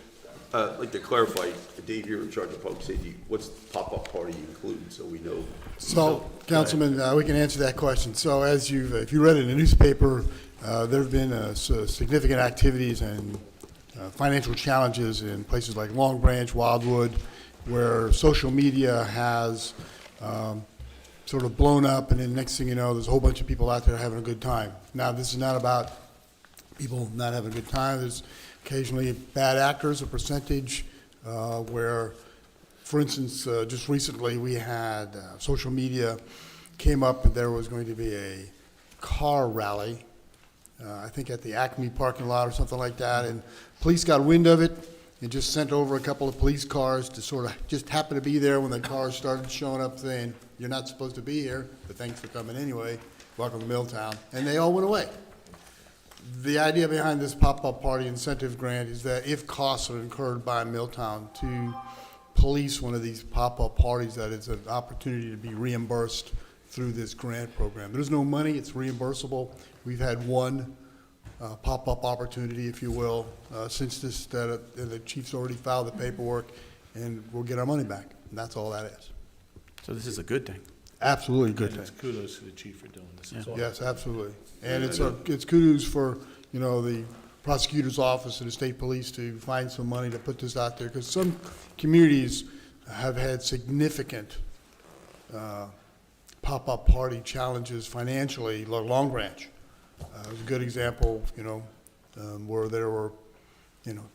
like to clarify, Dave, you're in charge of public safety. What's pop-up party include, so we know? So, Councilman, we can answer that question. So as if you read in the newspaper, there have been significant activities and financial challenges in places like Long Branch, Wildwood, where social media has sort of blown up, and then next thing you know, there's a whole bunch of people out there having a good time. Now, this is not about people not having a good time. There's occasionally bad actors, a percentage where, for instance, just recently we had social media came up and there was going to be a car rally, I think at the Acme parking lot or something like that, and police got wind of it and just sent over a couple of police cars to sort of just happen to be there when the cars started showing up saying, "You're not supposed to be here, but thanks for coming anyway. Welcome to Milltown." And they all went away. The idea behind this pop-up party incentive grant is that if costs are incurred by Milltown to police one of these pop-up parties, that it's an opportunity to be reimbursed through this grant program. There's no money, it's reimbursable. We've had one pop-up opportunity, if you will, since this, the chief's already filed the paperwork, and we'll get our money back, and that's all that is. So this is a good thing. Absolutely a good And it's thing. kudos to the chief for doing this as well. Yes, absolutely. And it's kudos for, the prosecutor's office and the state police to find some money to put this out there, because some communities have had significant pop-up party challenges financially, like Long Branch. It was a good example, where there were,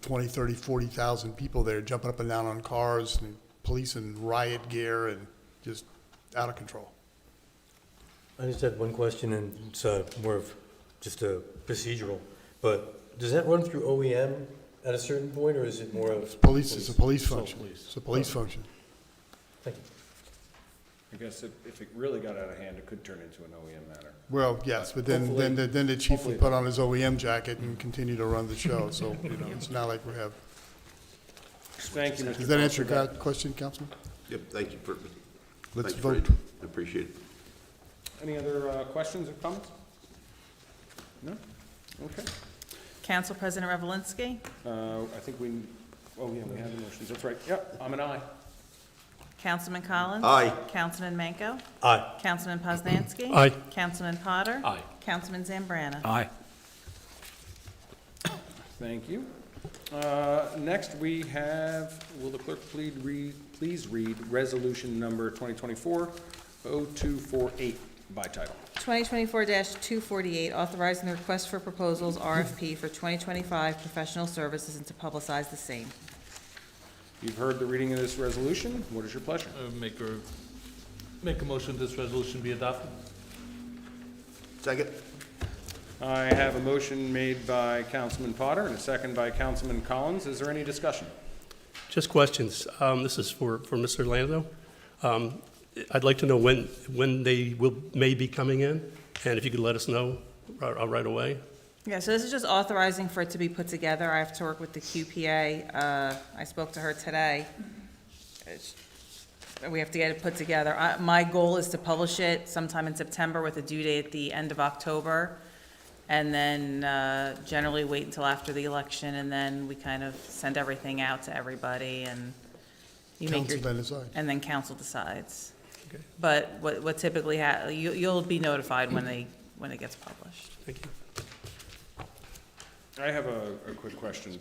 20, 30, 40,000 people there jumping up and down on cars, and police in riot gear, and just out of control. I just had one question, and it's more of just a procedural. But does that run through OEM at a certain point, or is it more of? Police, it's a police It's all function. police. It's a police function. Thank you. I guess if it really got out of hand, it could turn into an OEM matter. Well, yes, but then the chief hopefully- will put on his OEM jacket and continue to run the show, so, it's not like we have. Thank you, Mr. Does that answer Costa. your question, Councilman? Yep, thank you for, Let's thank you for vote. it. I appreciate it. Any other questions or comments? No? Okay. Council President Revelinsky. I think we have the motions. That's right. Yep, I'm an aye. Councilman Collins. Aye. Councilman Manco. Aye. Councilman Poznanski. Aye. Councilman Potter. Aye. Councilman Zambrana. Aye. Thank you. Next, we have, will the clerk please read resolution number 2024-0248 by title? 2024-248, authorizing the request for proposals, RFP, for 2025 professional services and to publicize the same. You've heard the reading of this resolution. What is your pleasure? Make a motion this resolution be adopted. Second? I have a motion made by Councilman Potter and a second by Councilman Collins. Is there any discussion? Just questions. This is for Mr. Lando. I'd like to know when they may be coming in, and if you could let us know right away. Yeah, so this is just authorizing for it to be put together. I have to work with the QPA. I spoke to her today. We have to get it put together. My goal is to publish it sometime in September with a due date at the end of October, and then generally wait until after the election, and then we kind of send everything out to everybody, and you make your... Council then decide. And then council decides. Okay. But what typically you'll be notified when it gets published. Thank you. I have a quick question.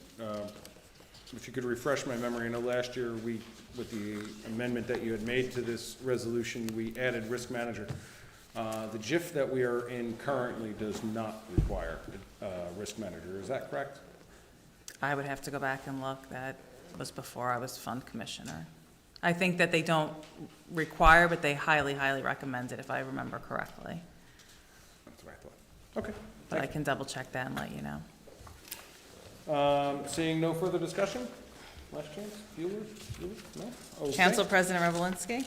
If you could refresh my memory, I know last year with the amendment that you had made to this resolution, we added risk manager. The JIF that we are in currently does not require a risk manager. Is that correct? I would have to go back and look. That was before I was fund commissioner. I think that they don't require, but they highly, highly recommend it, if I remember correctly. That's what I thought. Okay. But I can double check that and let you know. Seeing no further discussion? Last chance? Bueller? No? Okay. Council President Revelinsky.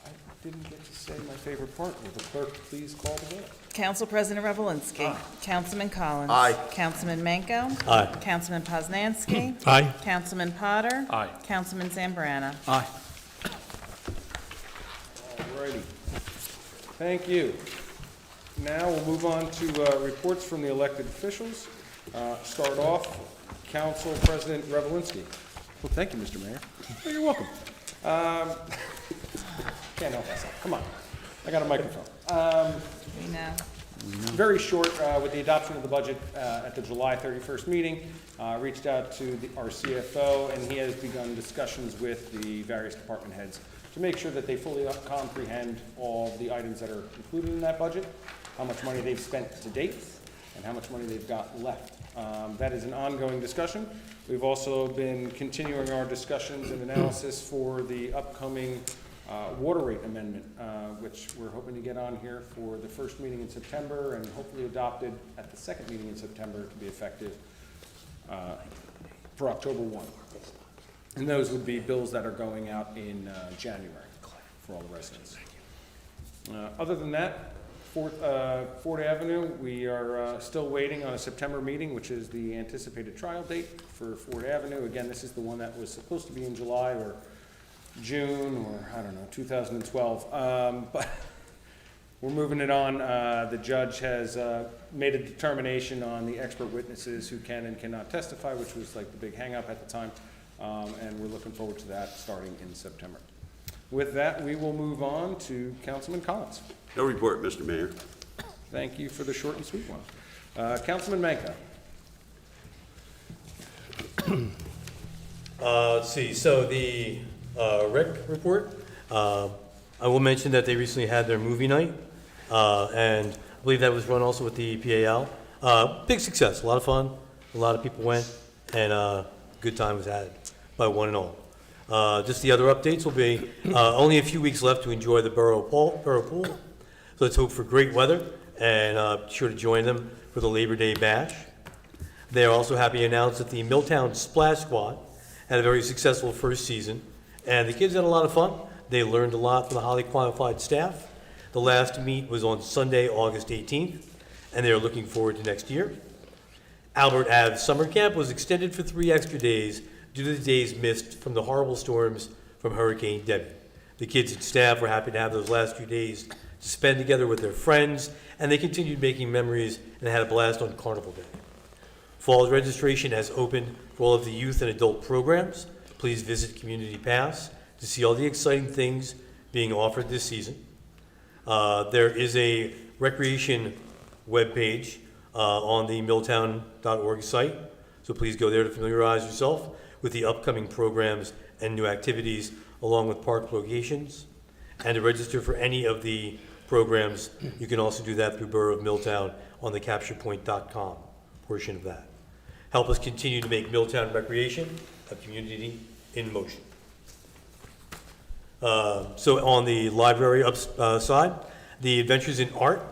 I didn't get to say my favorite part. Will the clerk please call the vote? Council President Revelinsky. Councilman Collins. Aye. Councilman Manco. Aye. Councilman Poznanski. Aye. Councilman Potter. Aye. Councilman Zambrana. Aye. Alrighty. Thank you. Now we'll move on to reports from the elected officials. Start off, Council President Revelinsky. Well, thank you, Mr. Mayor. Oh, you're welcome. Can't help myself. Come on. I got a microphone. We know. Very short, with the adoption of the budget at the July 31st meeting, reached out to our CFO, and he has begun discussions with the various department heads to make sure that they fully comprehend all the items that are included in that budget, how much money they've spent to date, and how much money they've got left. That is an ongoing discussion. We've also been continuing our discussions and analysis for the upcoming water rate amendment, which we're hoping to get on here for the first meeting in September and hopefully adopted at the second meeting in September to be effective for October 1. And those would be bills that are going out in January for all the residents. Other than that, Ford Avenue, we are still waiting on a September meeting, which is the anticipated trial date for Ford Avenue. Again, this is the one that was supposed to be in July or June or, I don't know, 2012. But we're moving it on. The judge has made a determination on the expert witnesses who can and cannot testify, which was like the big hang-up at the time. And we're looking forward to that starting in September. With that, we will move on to Councilman Collins. No report, Mr. Mayor. Thank you for the short and sweet one. Councilman Manco. Let's see, so the rec report, I will mention that they recently had their movie night, and I believe that was run also with the PAL. Big success, a lot of fun, a lot of people went, and good time was had by one and all. Just the other updates will be only a few weeks left to enjoy the Borough Pool. So let's hope for great weather, and sure to join them for the Labor Day Bash. They are also happy to announce that the Milltown Splash Squad had a very successful first season, and the kids had a lot of fun. They learned a lot from the highly qualified staff. The last meet was on Sunday, August 18th, and they are looking forward to next year. Albert Ave Summer Camp was extended for 3 extra days due to the days missed from the horrible storms from Hurricane Debbie. The kids and staff were happy to have those last few days to spend together with their friends, and they continued making memories and had a blast on Carnival Day. Fall's registration has opened for all of the youth and adult programs. Please visit Community Pass to see all the exciting things being offered this season. There is a recreation webpage on the milltown.org site, so please go there to familiarize yourself with the upcoming programs and new activities, along with park locations. And to register for any of the programs, you can also do that through Borough of Milltown on the CapturePoint.com portion of that. Help us continue to make Milltown Recreation a community in motion. So on the library side, the Adventures in Art,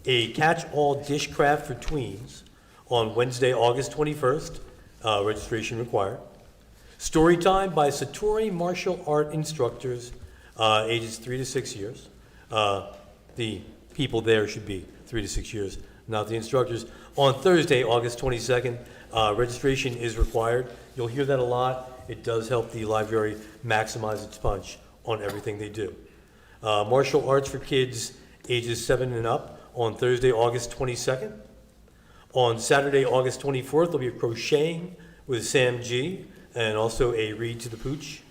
a catch-all dish craft for tweens on Wednesday, August 21st, registration required. Story time by Satori martial art instructors, ages 3 to 6 years. The people there should be 3 to 6 years, not the instructors. On Thursday, August 22nd, registration is required. You'll hear that a lot. It does help the library maximize its punch on everything they do. Martial arts for kids ages 7 and up on Thursday, August 22nd. On Saturday, August 24th, there'll be a crocheting with Sam G, and also a read to the pooch.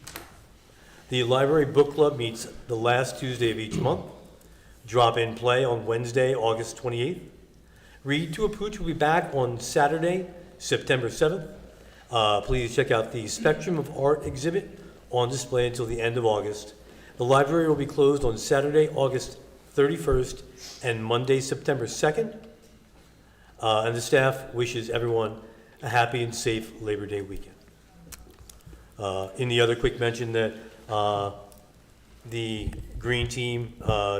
The library book club meets the last Tuesday of each month. Drop-in play on Wednesday, August 28th. Read to a pooch will be back on Saturday, September 7th. Please check out the Spectrum of Art exhibit on display until the end of August. The library will be closed on Saturday, August 31st and Monday, September 2nd. And the staff wishes everyone a happy and safe Labor Day weekend. In the other quick mention that the green team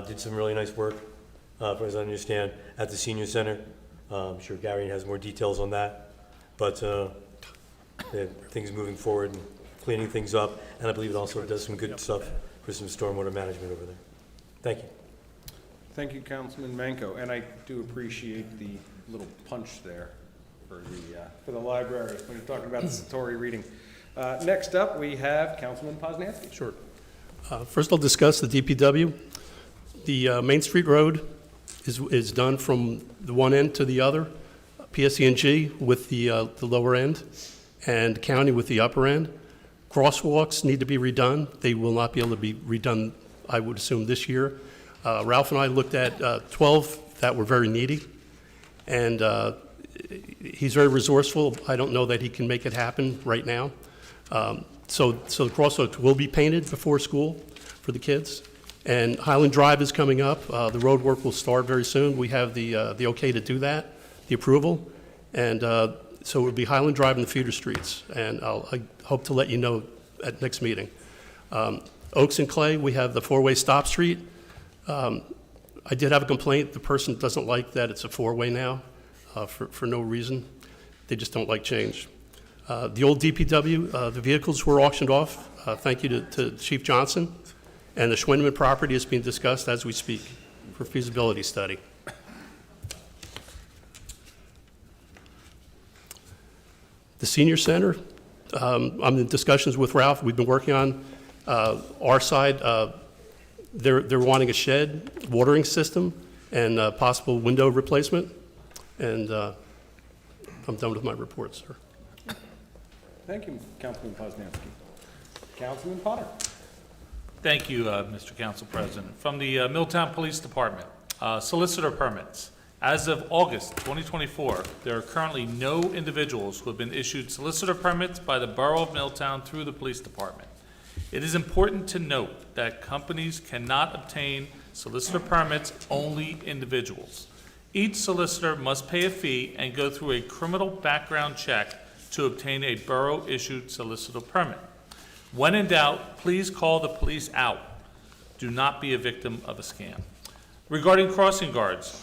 did some really nice work, as I understand, at the senior center. I'm sure Gary has more details on that, but things moving forward and cleaning things up, and I believe it also does some good stuff for some stormwater management over there. Thank you. Thank you, Councilman Manco, and I do appreciate the little punch there for the library when you're talking about the Satori reading. Next up, we have Councilman Poznanski. Sure. First, I'll discuss the DPW. The Main Street Road is done from the one end to the other, PSE&G with the lower end, and county with the upper end. Crosswalks need to be redone. They will not be able to be redone, I would assume, this year. Ralph and I looked at 12 that were very needy, and he's very resourceful. I don't know that he can make it happen right now. So the crosswalks will be painted before school for the kids. And Highland Drive is coming up. The road work will start very soon. We have the okay to do that, the approval. And so it will be Highland Drive and the feeder streets. And I hope to let you know at next meeting. Oaks and Clay, we have the four-way stop street. I did have a complaint. The person doesn't like that it's a four-way now for no reason. They just don't like change. The old DPW, the vehicles were auctioned off. Thank you to Chief Johnson. And the Schwindeman property is being discussed as we speak for feasibility study. The senior center, I'm in discussions with Ralph. We've been working on our side. They're wanting a shed, watering system, and possible window replacement. And I'm done with my report, sir. Thank you, Councilman Poznanski. Councilman Potter. Thank you, Mr. Council President. From the Milltown Police Department, solicitor permits. As of August 2024, there are currently no individuals who have been issued solicitor permits by the Borough of Milltown through the Police Department. It is important to note that companies cannot obtain solicitor permits, only individuals. Each solicitor must pay a fee and go through a criminal background check to obtain a borough-issued solicitor permit. When in doubt, please call the police out. Do not be a victim of a scam. Regarding crossing guards,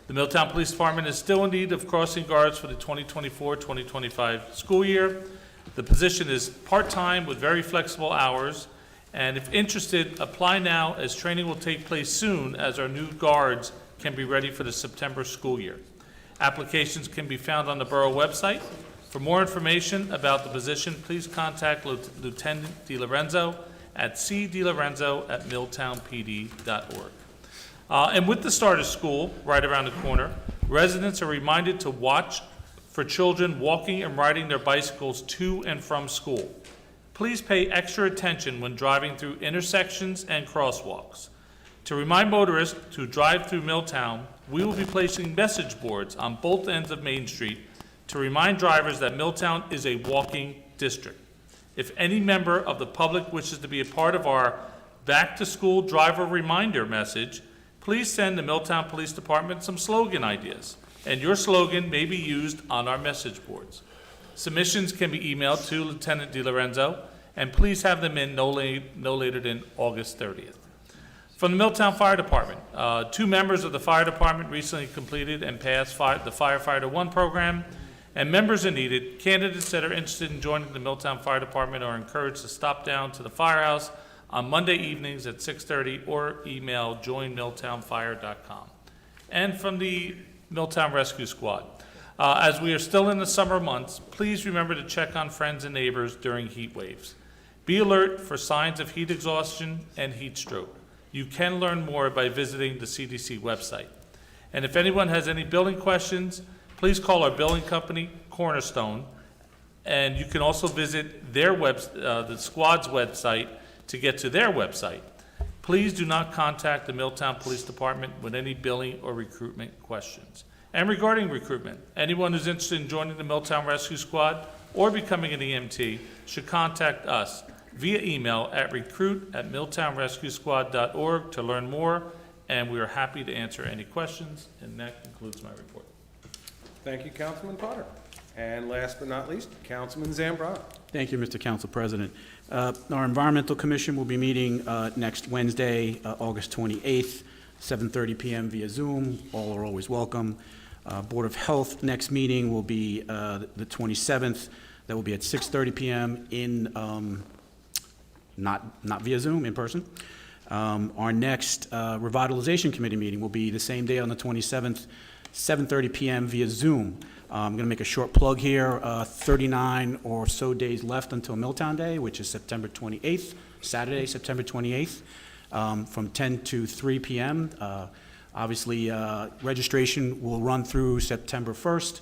The Milltown Police Department is still in need of crossing guards for the 2024-2025 school year. The position is part-time with very flexible hours, and if interested, apply now as training will take place soon as our new guards can be ready for the September school year. Applications can be found on the Borough website. For more information about the position, please contact Lieutenant DiLorenzo at cdilorenzo@milltownpd.org. And with the start of school right around the corner, residents are reminded to watch for children walking and riding their bicycles to and from school. Please pay extra attention when driving through intersections and crosswalks. To remind motorists to drive through Milltown, we will be placing message boards on both ends of Main Street to remind drivers that Milltown is a walking district. If any member of the public wishes to be a part of our back-to-school driver reminder message, please send the Milltown Police Department some slogan ideas, and your slogan may be used on our message boards. Submissions can be emailed to Lieutenant DiLorenzo, and please have them in no later than August 30th. From the Milltown Fire Department, 2 members of the fire department recently completed and passed the Firefighter 1 program, and members are needed. Candidates that are interested in joining the Milltown Fire Department are encouraged to stop down to the firehouse on Monday evenings at 6:30 or email joinmilltownfire.com. And from the Milltown Rescue Squad, as we are still in the summer months, please remember to check on friends and neighbors during heat waves. Be alert for signs of heat exhaustion and heat stroke. You can learn more by visiting the CDC website. And if anyone has any building questions, please call our billing company, Cornerstone, and you can also visit their the squad's website to get to their website. Please do not contact the Milltown Police Department with any billing or recruitment questions. And regarding recruitment, anyone who's interested in joining the Milltown Rescue Squad or becoming an EMT should contact us via email at recruit@milltownrescuesquad.org to learn more, and we are happy to answer any questions, and that concludes my report. Thank you, Councilman Potter. And last but not least, Councilman Zambrano. Thank you, Mr. Council President. Our Environmental Commission will be meeting next Wednesday, August 28th, 7:30 p.m. via Zoom. All are always welcome. Board of Health, next meeting will be the 27th. That will be at 6:30 p.m. in, not via Zoom, in person. Our next Revitalization Committee meeting will be the same day on the 27th, 7:30 p.m. via Zoom. I'm going to make a short plug here. 39 or so days left until Milltown Day, which is September 28th, Saturday, September 28th, from 10 to 3 p.m. Obviously, registration will run through September 1st,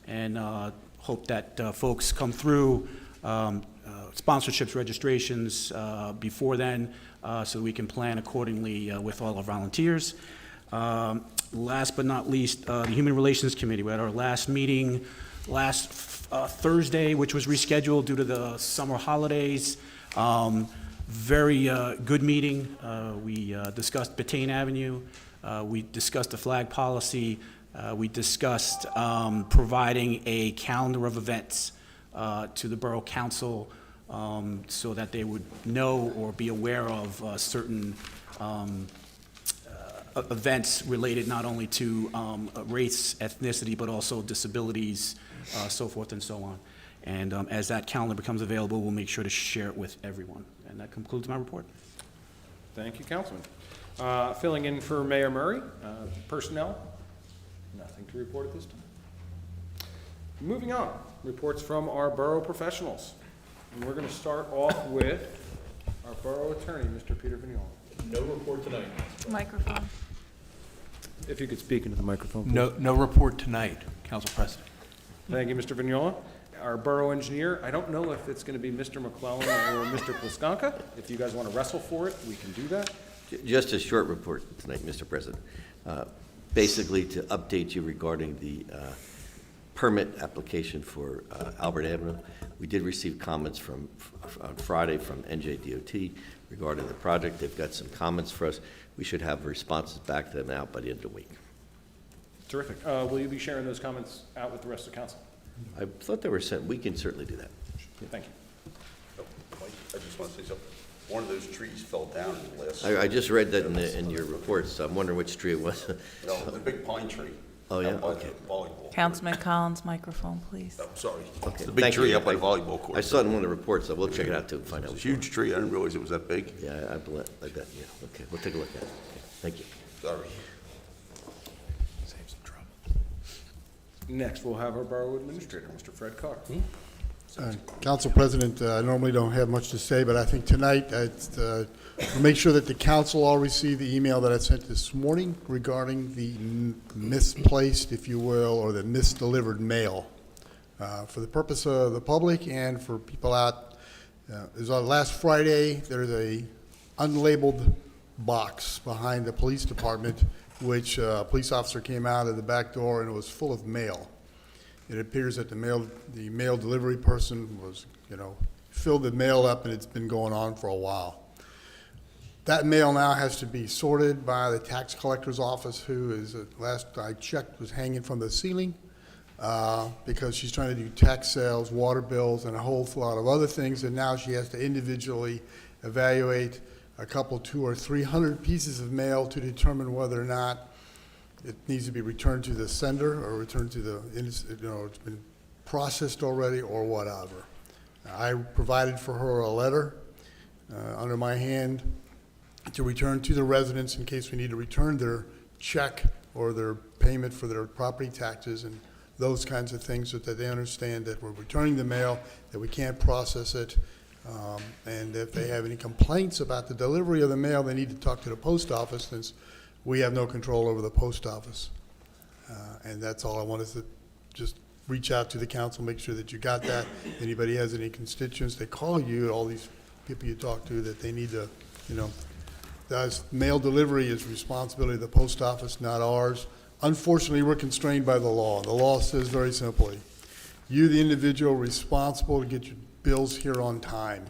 and hope that folks come through, sponsorships, registrations before then, so we can plan accordingly with all our volunteers. Last but not least, the Human Relations Committee. We had our last meeting last Thursday, which was rescheduled due to the summer holidays. Very good meeting. We discussed Batain Avenue. We discussed the flag policy. We discussed providing a calendar of events to the Borough Council so that they would know or be aware of certain events related not only to race, ethnicity, but also disabilities, so forth and so on. And as that calendar becomes available, we'll make sure to share it with everyone. And that concludes my report. Thank you, Councilman. Filling in for Mayor Murray, personnel, nothing to report at this time. Moving on, reports from our borough professionals. And we're going to start off with our borough attorney, Mr. Peter Vignola. No report tonight. Microphone. If you could speak into the microphone, please. No report tonight, Council President. Thank you, Mr. Vignola. Our borough engineer, I don't know if it's going to be Mr. McClellan or Mr. Plaskanka. If you guys want to wrestle for it, we can do that. Just a short report tonight, Mr. President. Basically, to update you regarding the permit application for Albert Avenue. We did receive comments on Friday from NJDOT regarding the project. They've got some comments for us. We should have responses back to them out by the end of the week. Terrific. Will you be sharing those comments out with the rest of the council? I thought they were sent. We can certainly do that. Thank you. Oh, Mike, I just want to say something. One of those trees fell down in the last. I just read that in your report, so I'm wondering which tree it was. No, the big pine tree. Oh, yeah? out by the Okay. volleyball. Councilman Collins, microphone, please. I'm sorry. Okay, It's the big thank tree you. up by the volleyball court. I saw it in one of the reports, so we'll check it out too, and find out. It's a huge tree. I didn't realize it was that big. Yeah, I bet, yeah. Okay, we'll take a look at it. Okay, thank you. Sorry. Save some trouble. Next, we'll have our Borough Administrator, Mr. Fred Carr. Council President, I normally don't have much to say, but I think tonight, we'll make sure that the council all received the email that I sent this morning regarding the misplaced, if you will, or the misdelivered mail. For the purpose of the public and for people out, is on last Friday, there's a unlabeled box behind the police department, which a police officer came out of the back door and it was full of mail. It appears that the mail delivery person was, filled the mail up, and it's been going on for a while. That mail now has to be sorted by the tax collector's office, who is, last I checked, was hanging from the ceiling because she's trying to do tax sales, water bills, and a whole lot of other things, and now she has to individually evaluate a couple, 200 or 300 pieces of mail to determine whether or not it needs to be returned to the sender or returned to the, it's been processed already or whatever. I provided for her a letter under my hand to return to the residents in case we need to return their check or their payment for their property taxes and those kinds of things, so that they understand that we're returning the mail, that we can't process it, and if they have any complaints about the delivery of the mail, they need to talk to the post office, since we have no control over the post office. And that's all I wanted to just reach out to the council, make sure that you got that. Anybody has any constituents, they call you, all these people you talk to, that they need to, mail delivery is responsibility of the post office, not ours. Unfortunately, we're constrained by the law. The law says very simply, you, the individual, responsible to get your bills here on time.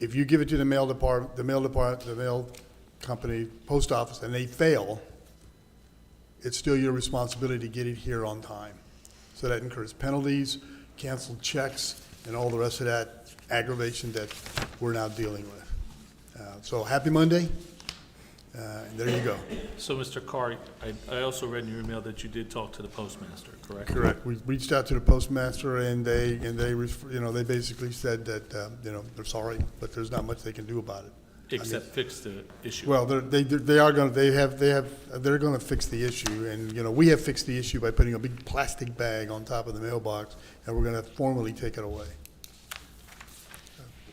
If you give it to the mail department, the mail company, post office, and they fail, it's still your responsibility to get it here on time. So that incurs penalties, canceled checks, and all the rest of that aggravation that we're now dealing with. So happy Monday, and there you go. So, Mr. Carr, I also read in your email that you did talk to the postmaster, correct? Correct. We reached out to the postmaster, and they basically said that, they're sorry, but there's not much they can do about it. Except fix the issue. Well, they're going to fix the issue, and, we have fixed the issue by putting a big plastic bag on top of the mailbox, and we're going to formally take it away.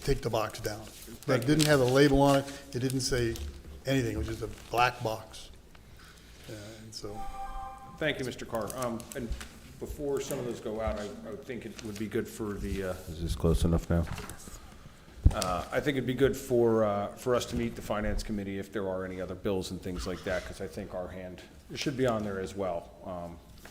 Take the box down. But it didn't have a label on it. It didn't say anything. It was just a black box. And so, Thank you, Mr. Carr. And before some of those go out, I would think it would be good for the, is this close enough now? I think it'd be good for us to meet the Finance Committee if there are any other bills and things like that, because I think our hand should be on there as well,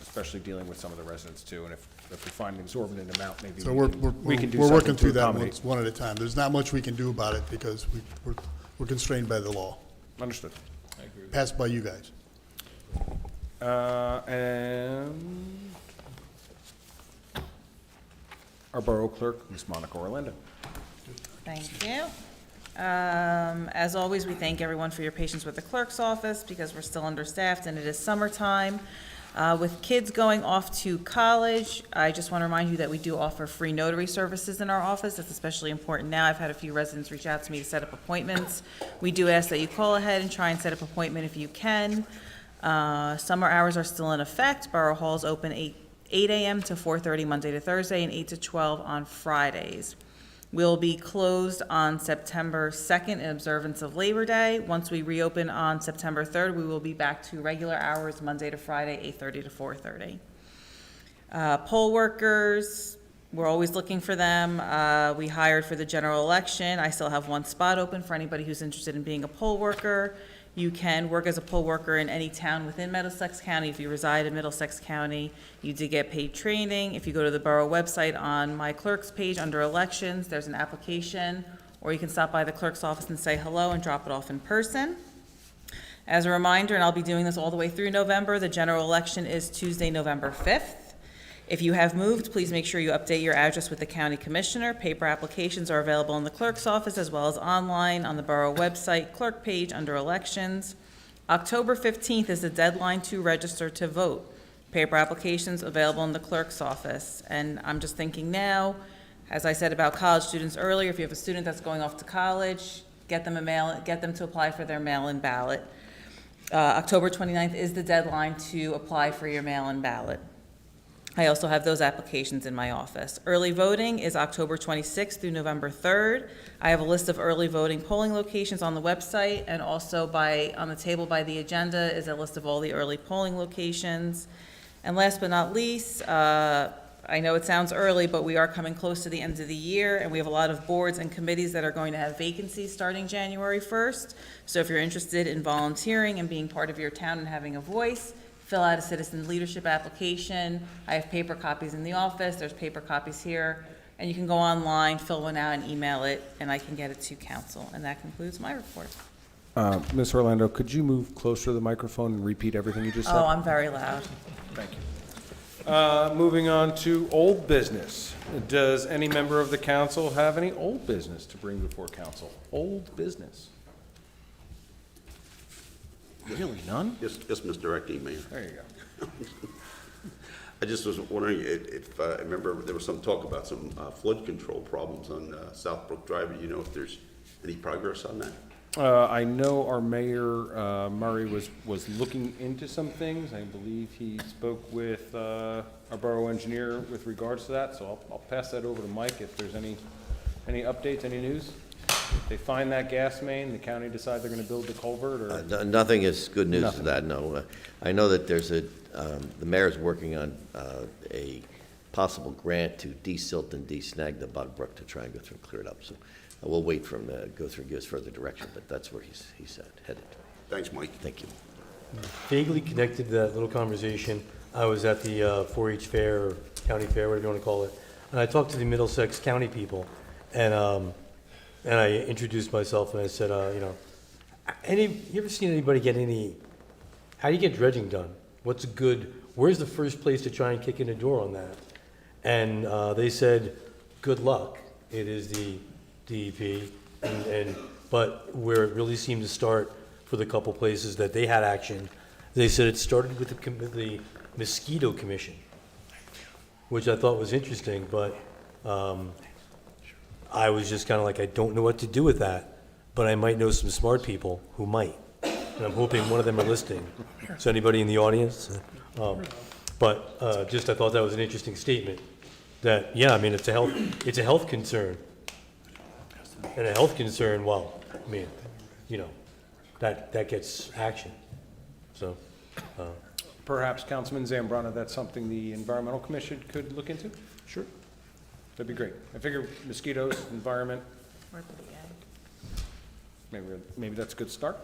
especially dealing with some of the residents too. And if we find an exorbitant amount, maybe so we can do we're something working to through that accommodate. one at a time. There's not much we can do about it because we're constrained by the law, Understood. I agree with passed by you guys. And our Borough Clerk, Ms. Monica Orlando. Thank you. As always, we thank everyone for your patience with the clerk's office because we're still understaffed and it is summertime. With kids going off to college, I just want to remind you that we do offer free notary services in our office. That's especially important now. I've had a few residents reach out to me to set up appointments. We do ask that you call ahead and try and set up an appointment if you can. Summer hours are still in effect. Borough Hall is open 8 a.m. to 4:30 Monday to Thursday and 8 to 12 on Fridays. We'll be closed on September 2nd in observance of Labor Day. Once we reopen on September 3rd, we will be back to regular hours, Monday to Friday, 8:30 to 4:30. Poll workers, we're always looking for them. We hired for the general election. I still have one spot open for anybody who's interested in being a poll worker. You can work as a poll worker in any town within Middlesex County. If you reside in Middlesex County, you do get paid training. If you go to the borough website on my clerk's page under elections, there's an application, or you can stop by the clerk's office and say hello and drop it off in person. As a reminder, and I'll be doing this all the way through November, the general election is Tuesday, November 5th. If you have moved, please make sure you update your address with the county commissioner. Paper applications are available in the clerk's office as well as online on the borough website, clerk page under elections. October 15th is the deadline to register to vote. Paper applications available in the clerk's office. And I'm just thinking now, as I said about college students earlier, if you have a student that's going off to college, get them to apply for their mail-in ballot. October 29th is the deadline to apply for your mail-in ballot. I also have those applications in my office. Early voting is October 26th through November 3rd. I have a list of early voting polling locations on the website, and also on the table by the agenda is a list of all the early polling locations. And last but not least, I know it sounds early, but we are coming close to the end of the year, and we have a lot of boards and committees that are going to have vacancies starting January 1st. So if you're interested in volunteering and being part of your town and having a voice, fill out a citizen leadership application. I have paper copies in the office, there's paper copies here, and you can go online, fill one out, and email it, and I can get it to council. And that concludes my report. Ms. Orlando, could you move closer to the microphone and repeat everything you just said? Oh, I'm very loud. Thank you. Moving on to old business. Does any member of the council have any old business to bring before council? Old business? Really, none? Yes, Mr. Acting Mayor. There you go. I just was wondering if I remember there was some talk about some flood control problems on Southbrook Drive. Do you know if there's any progress on that? I know our mayor, Murray, was looking into some things. I believe he spoke with our borough engineer with regards to that, so I'll pass that over to Mike if there's any updates, any news. If they find that gas main, the county decide they're going to build the culvert, or? Nothing is good news to Nothing. that, no. I know that there's the mayor's working on a possible grant to de-silt and de-snag the Bug Brook to try and go through and clear it up. So we'll wait for him to go through and give us further direction, but that's where he's headed. Thanks, Mike. Thank you. Vaguely connected to that little conversation, I was at the 4-H fair, or county fair, whatever you want to call it, and I talked to the Middlesex County people, and I introduced myself, and I said, you ever seen anybody get how do you get dredging done? Where's the first place to try and kick in the door on that? And they said, good luck. It is the DEP, but where it really seemed to start for the couple places that they had action, they said it started with the Mosquito Commission, which I thought was interesting, but I was just kind of like, I don't know what to do with that, but I might know some smart people who might, and I'm hoping one of them are listening. So anybody in the audience? Just I thought that was an interesting statement, that, yeah, I mean, it's a health concern. And a health concern, well, I mean, that gets action, so. Perhaps Councilman Zambrana, that's something the Environmental Commission could look into? Sure. That'd be great. I figure mosquitoes, environment, maybe that's a good start.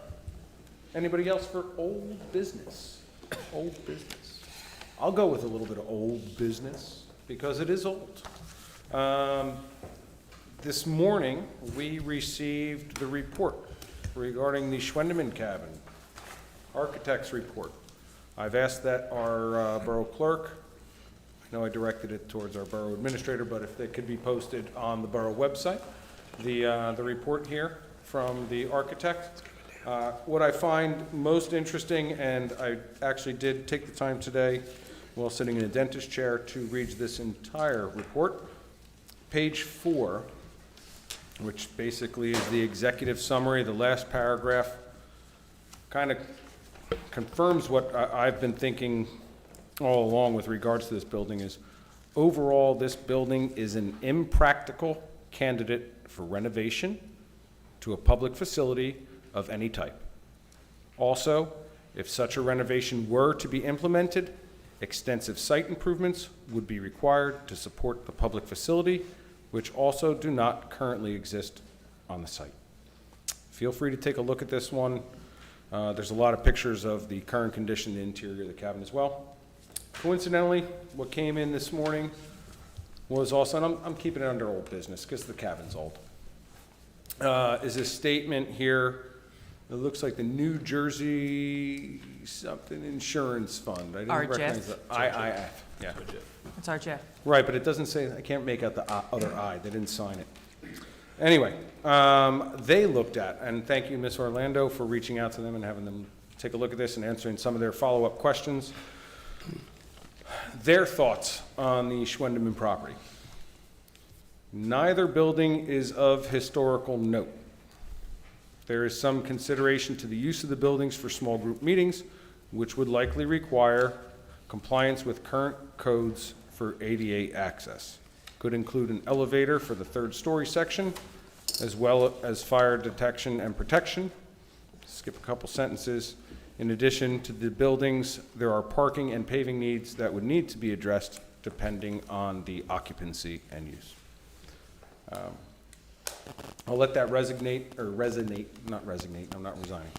Anybody else for old business? Old business. I'll go with a little bit of old business because it is old. This morning, we received the report regarding the Schwendeman cabin, architect's report. I've asked that our borough clerk, I know I directed it towards our borough administrator, but if they could be posted on the borough website, the report here from the architect. What I find most interesting, and I actually did take the time today while sitting in a dentist chair to read this entire report. Page 4, which basically is the executive summary, the last paragraph, kind of confirms what I've been thinking all along with regards to this building is, overall, this building is an impractical candidate for renovation to a public facility of any type. Also, if such a renovation were to be implemented, extensive site improvements would be required to support the public facility, which also do not currently exist on the site. Feel free to take a look at this one. There's a lot of pictures of the current condition, the interior of the cabin as well. Coincidentally, what came in this morning was also, and I'm keeping it under old business because the cabin's old, is a statement here. It looks like the New Jersey something insurance fund. I didn't recognize the IIF. Yeah. It's our Jeff. Right, but it doesn't say, I can't make out the other I. They didn't sign it. Anyway, they looked at, and thank you, Ms. Orlando, for reaching out to them and having them take a look at this and answering some of their follow-up questions. Their thoughts on the Schwendeman property. Neither building is of historical note. There is some consideration to the use of the buildings for small group meetings, which would likely require compliance with current codes for ADA access. Could include an elevator for the third-story section, as well as fire detection and protection. Skip a couple sentences. In addition to the buildings, there are parking and paving needs that would need to be addressed depending on the occupancy and use. I'll let that resonate, not resignate, I'm not resigning,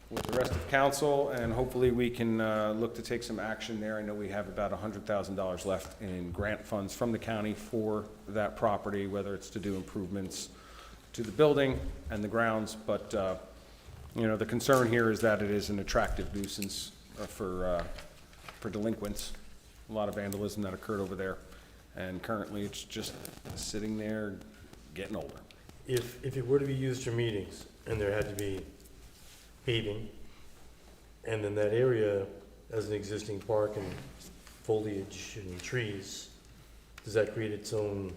with the rest of council, and hopefully we can look to take some action there. I know we have about $100,000 left in grant funds from the county for that property, whether it's to do improvements to the building and the grounds, but the concern here is that it is an attractive nuisance for delinquents. A lot of vandalism that occurred over there, and currently it's just sitting there getting older. If it were to be used for meetings and there had to be paving, and then that area as an existing park and foliage and trees, does that create its own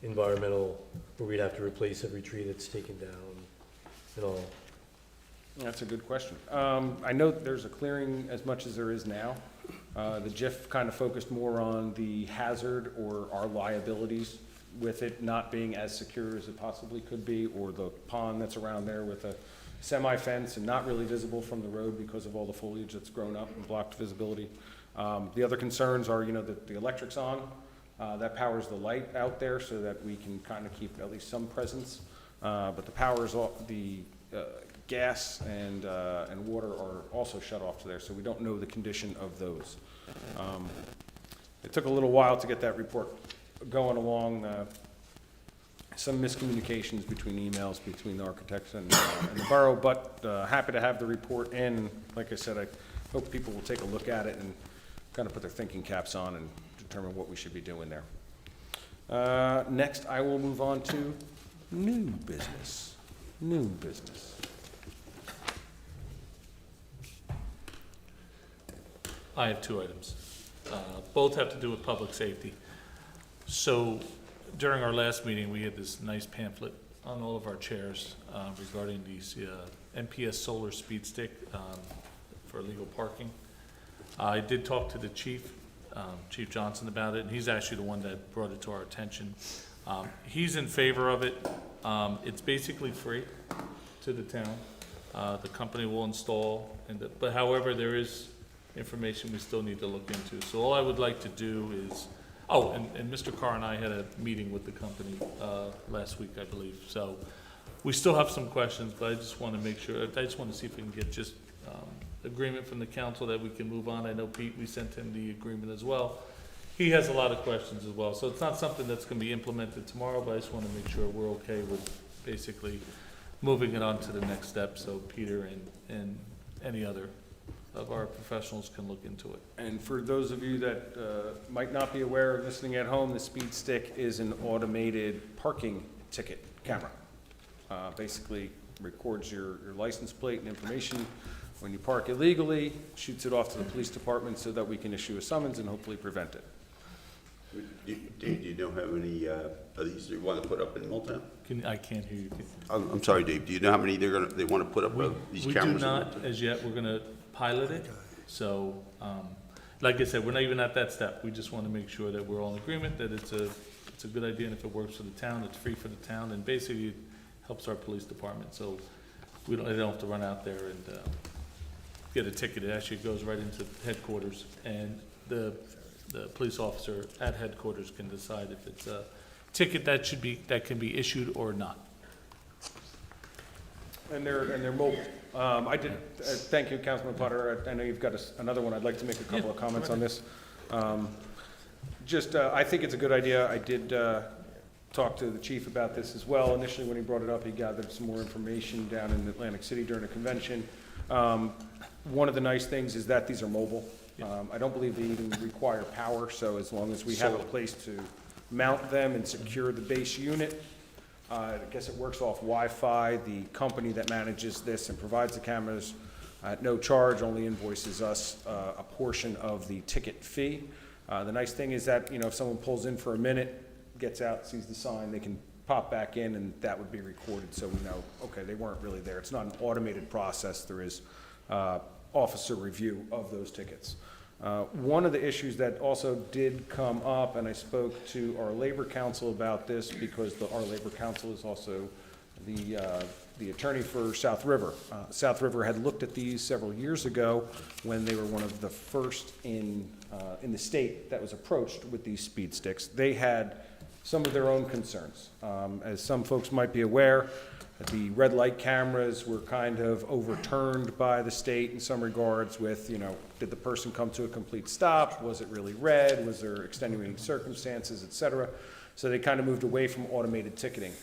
environmental, where we'd have to replace every tree that's taken down and all? That's a good question. I know there's a clearing as much as there is now. The GIF kind of focused more on the hazard or our liabilities with it not being as secure as it possibly could be, or the pond that's around there with a semi-fence and not really visible from the road because of all the foliage that's grown up and blocked visibility. The other concerns are, that the electric's on, that powers the light out there so that we can kind of keep at least some presence. But the powers, the gas and water are also shut off to there, so we don't know the condition of those. It took a little while to get that report going along. Some miscommunications between emails between the architects and the borough, but happy to have the report in. Like I said, I hope people will take a look at it and kind of put their thinking caps on and determine what we should be doing there. Next, I will move on to new business. New business. I have two items. Both have to do with public safety. So during our last meeting, we had this nice pamphlet on all of our chairs regarding these NPS solar speed stick for legal parking. I did talk to the chief, Chief Johnson, about it, and he's actually the one that brought it to our attention. He's in favor of it. It's basically free to the town. The company will install, but however, there is information we still need to look into. So all I would like to do is, and Mr. Carr and I had a meeting with the company last week, I believe. So we still have some questions, but I just want to make sure, I just want to see if we can get just agreement from the council that we can move on. I know Pete, we sent him the agreement as well. He has a lot of questions as well. So it's not something that's going to be implemented tomorrow, but I just want to make sure we're okay with basically moving it on to the next step so Peter and any other of our professionals can look into it. And for those of you that might not be aware of listening at home, the speed stick is an automated parking ticket camera. Basically records your license plate and information when you park illegally, shoots it off to the police department so that we can issue a summons and hopefully prevent it. Dave, do you know how many of these they want to put up in Milltown? I can't hear you. I'm sorry, Dave, do you know how many they want to put up of these We cameras? do not as yet. We're going to pilot it. So, like I said, we're not even at that step. We just want to make sure that we're all in agreement that it's a good idea, and if it works for the town, it's free for the town, and basically it helps our police department. So they don't have to run out there and get a ticket. It actually goes right into headquarters, and the police officer at headquarters can decide if it's a ticket that can be issued or not. And they're mobile. I did, thank you, Councilman Potter. I know you've got another one. I'd like to make a couple of comments on this. I think it's a good idea. I did talk to the chief about this as well. Initially, when he brought it up, he gathered some more information down in Atlantic City during a convention. One of the nice things is that these are mobile. I don't believe they even require power, so as long as we have a place to mount them and secure the base unit, I guess it works off Wi-Fi. The company that manages this and provides the cameras at no charge only invoices us a portion of the ticket fee. The nice thing is that, if someone pulls in for a minute, gets out, sees the sign, they can pop back in and that would be recorded so we know, okay, they weren't really there. It's not an automated process. There is officer review of those tickets. One of the issues that also did come up, and I spoke to our Labor Council about this because our Labor Council is also the attorney for South River. South River had looked at these several years ago when they were one of the first in the state that was approached with these speed sticks. They had some of their own concerns. As some folks might be aware, the red light cameras were kind of overturned by the state in some regards with, did the person come to a complete stop? Was it really red? Was there extenuating circumstances, et cetera? So they kind of moved away from automated ticketing.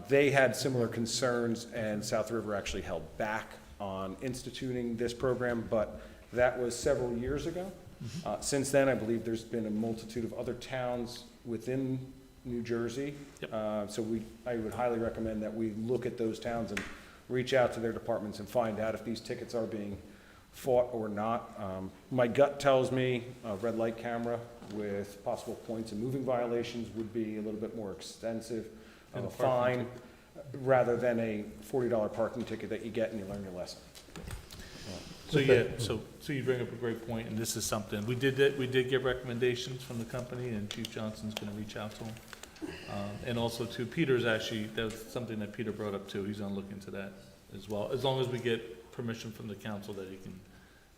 They had similar concerns, and South River actually held back on instituting this program, but that was several years ago. Since then, I believe there's been a multitude of other towns within New Jersey. So I would highly recommend that we look at those towns and reach out to their departments and find out if these tickets are being fought or not. My gut tells me a red light camera with possible points and moving violations would be a little bit more extensive of a fine rather than a $40 parking ticket that you get and you learn your lesson. So you bring up a great point, and this is something, we did get recommendations from the company, and Chief Johnson's gonna reach out to them. And also to Peter's actually, that was something that Peter brought up too, he's gonna look into that as well, as long as we get permission from the council that he can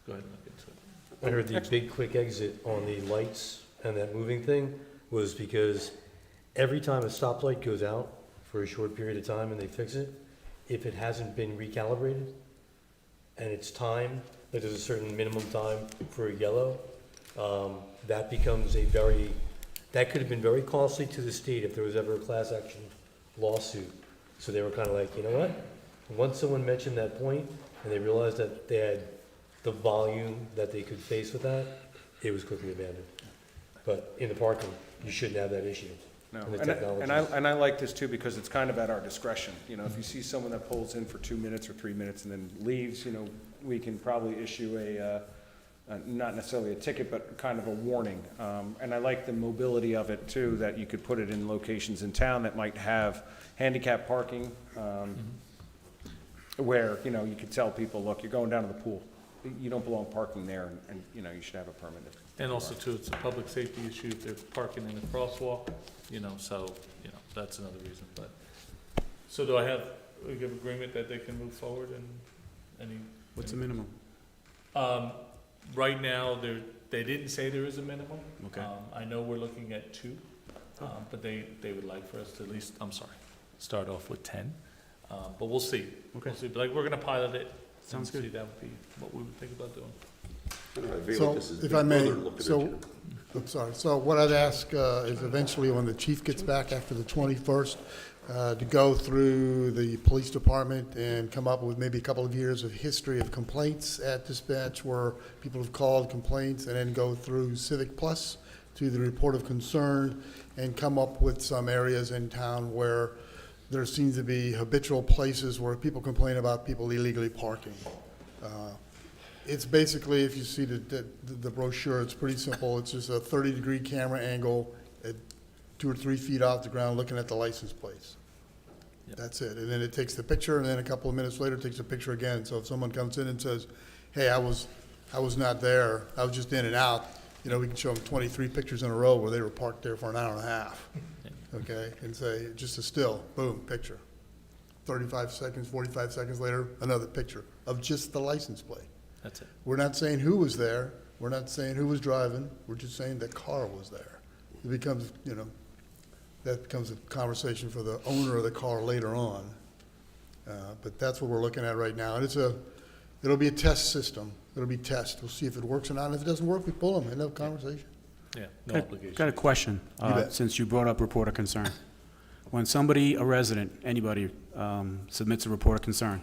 go ahead and look into it. I heard the big quick exit on the lights and that moving thing was because every time a stoplight goes out for a short period of time and they fix it, if it hasn't been recalibrated and it's time, like there's a certain minimum time for a yellow, that becomes that could have been very costly to the state if there was ever a class action lawsuit. So they were kind of like, you know what? Once someone mentioned that point and they realized that they had the volume that they could face with that, it was quickly abandoned. But in the parking, you shouldn't have that issue. No, And the and technology. I like this too because it's kind of at our discretion. If you see someone that pulls in for 2 minutes or 3 minutes and then leaves, we can probably issue not necessarily a ticket, but kind of a warning. And I like the mobility of it too, that you could put it in locations in town that might have handicap parking, where, you could tell people, look, you're going down to the pool. You don't belong parking there, and you should have a permit. And also too, it's a public safety issue if they're parking in a crosswalk, so, that's another reason, but. So do we give agreement that they can move forward and What's the minimum? Right now, they didn't say there is a minimum. Okay. I know we're looking at 2, but they would like for us to at least, start off with 10. But we'll see. Okay. We'll see, but we're gonna pilot it. Sounds and good. see, that would be what we would think about doing. I feel So, like this has if been I may, further looked so, into. I'm sorry, so what I'd ask is eventually when the chief gets back after the 21st, to go through the police department and come up with maybe a couple of years of history of complaints at dispatch where people have called complaints, and then go through Civic Plus to the report of concern and come up with some areas in town where there seems to be habitual places where people complain about people illegally parking. It's basically, if you see the brochure, it's pretty simple. It's just a 30-degree camera angle at 2 or 3 feet off the ground looking at the license plates. Yep. That's it. And then it takes the picture, and then a couple of minutes later, it takes a picture again. So if someone comes in and says, hey, I was not there, I was just in and out, we can show them 23 pictures in a row where they were parked there for an hour and a half. Okay? And say, just a still, boom, picture. 35 seconds, 45 seconds later, another picture of just the license plate. That's it. We're not saying who was there. We're not saying who was driving. We're just saying the car was there. It becomes, that becomes a conversation for the owner of the car later on. But that's what we're looking at right now. And it'll be a test system. It'll be test. We'll see if it works or not. And if it doesn't work, we pull them and have a conversation. Yeah, no obligation. Got a question, You bet. since you brought up report of concern. When somebody, a resident, anybody, submits a report of concern,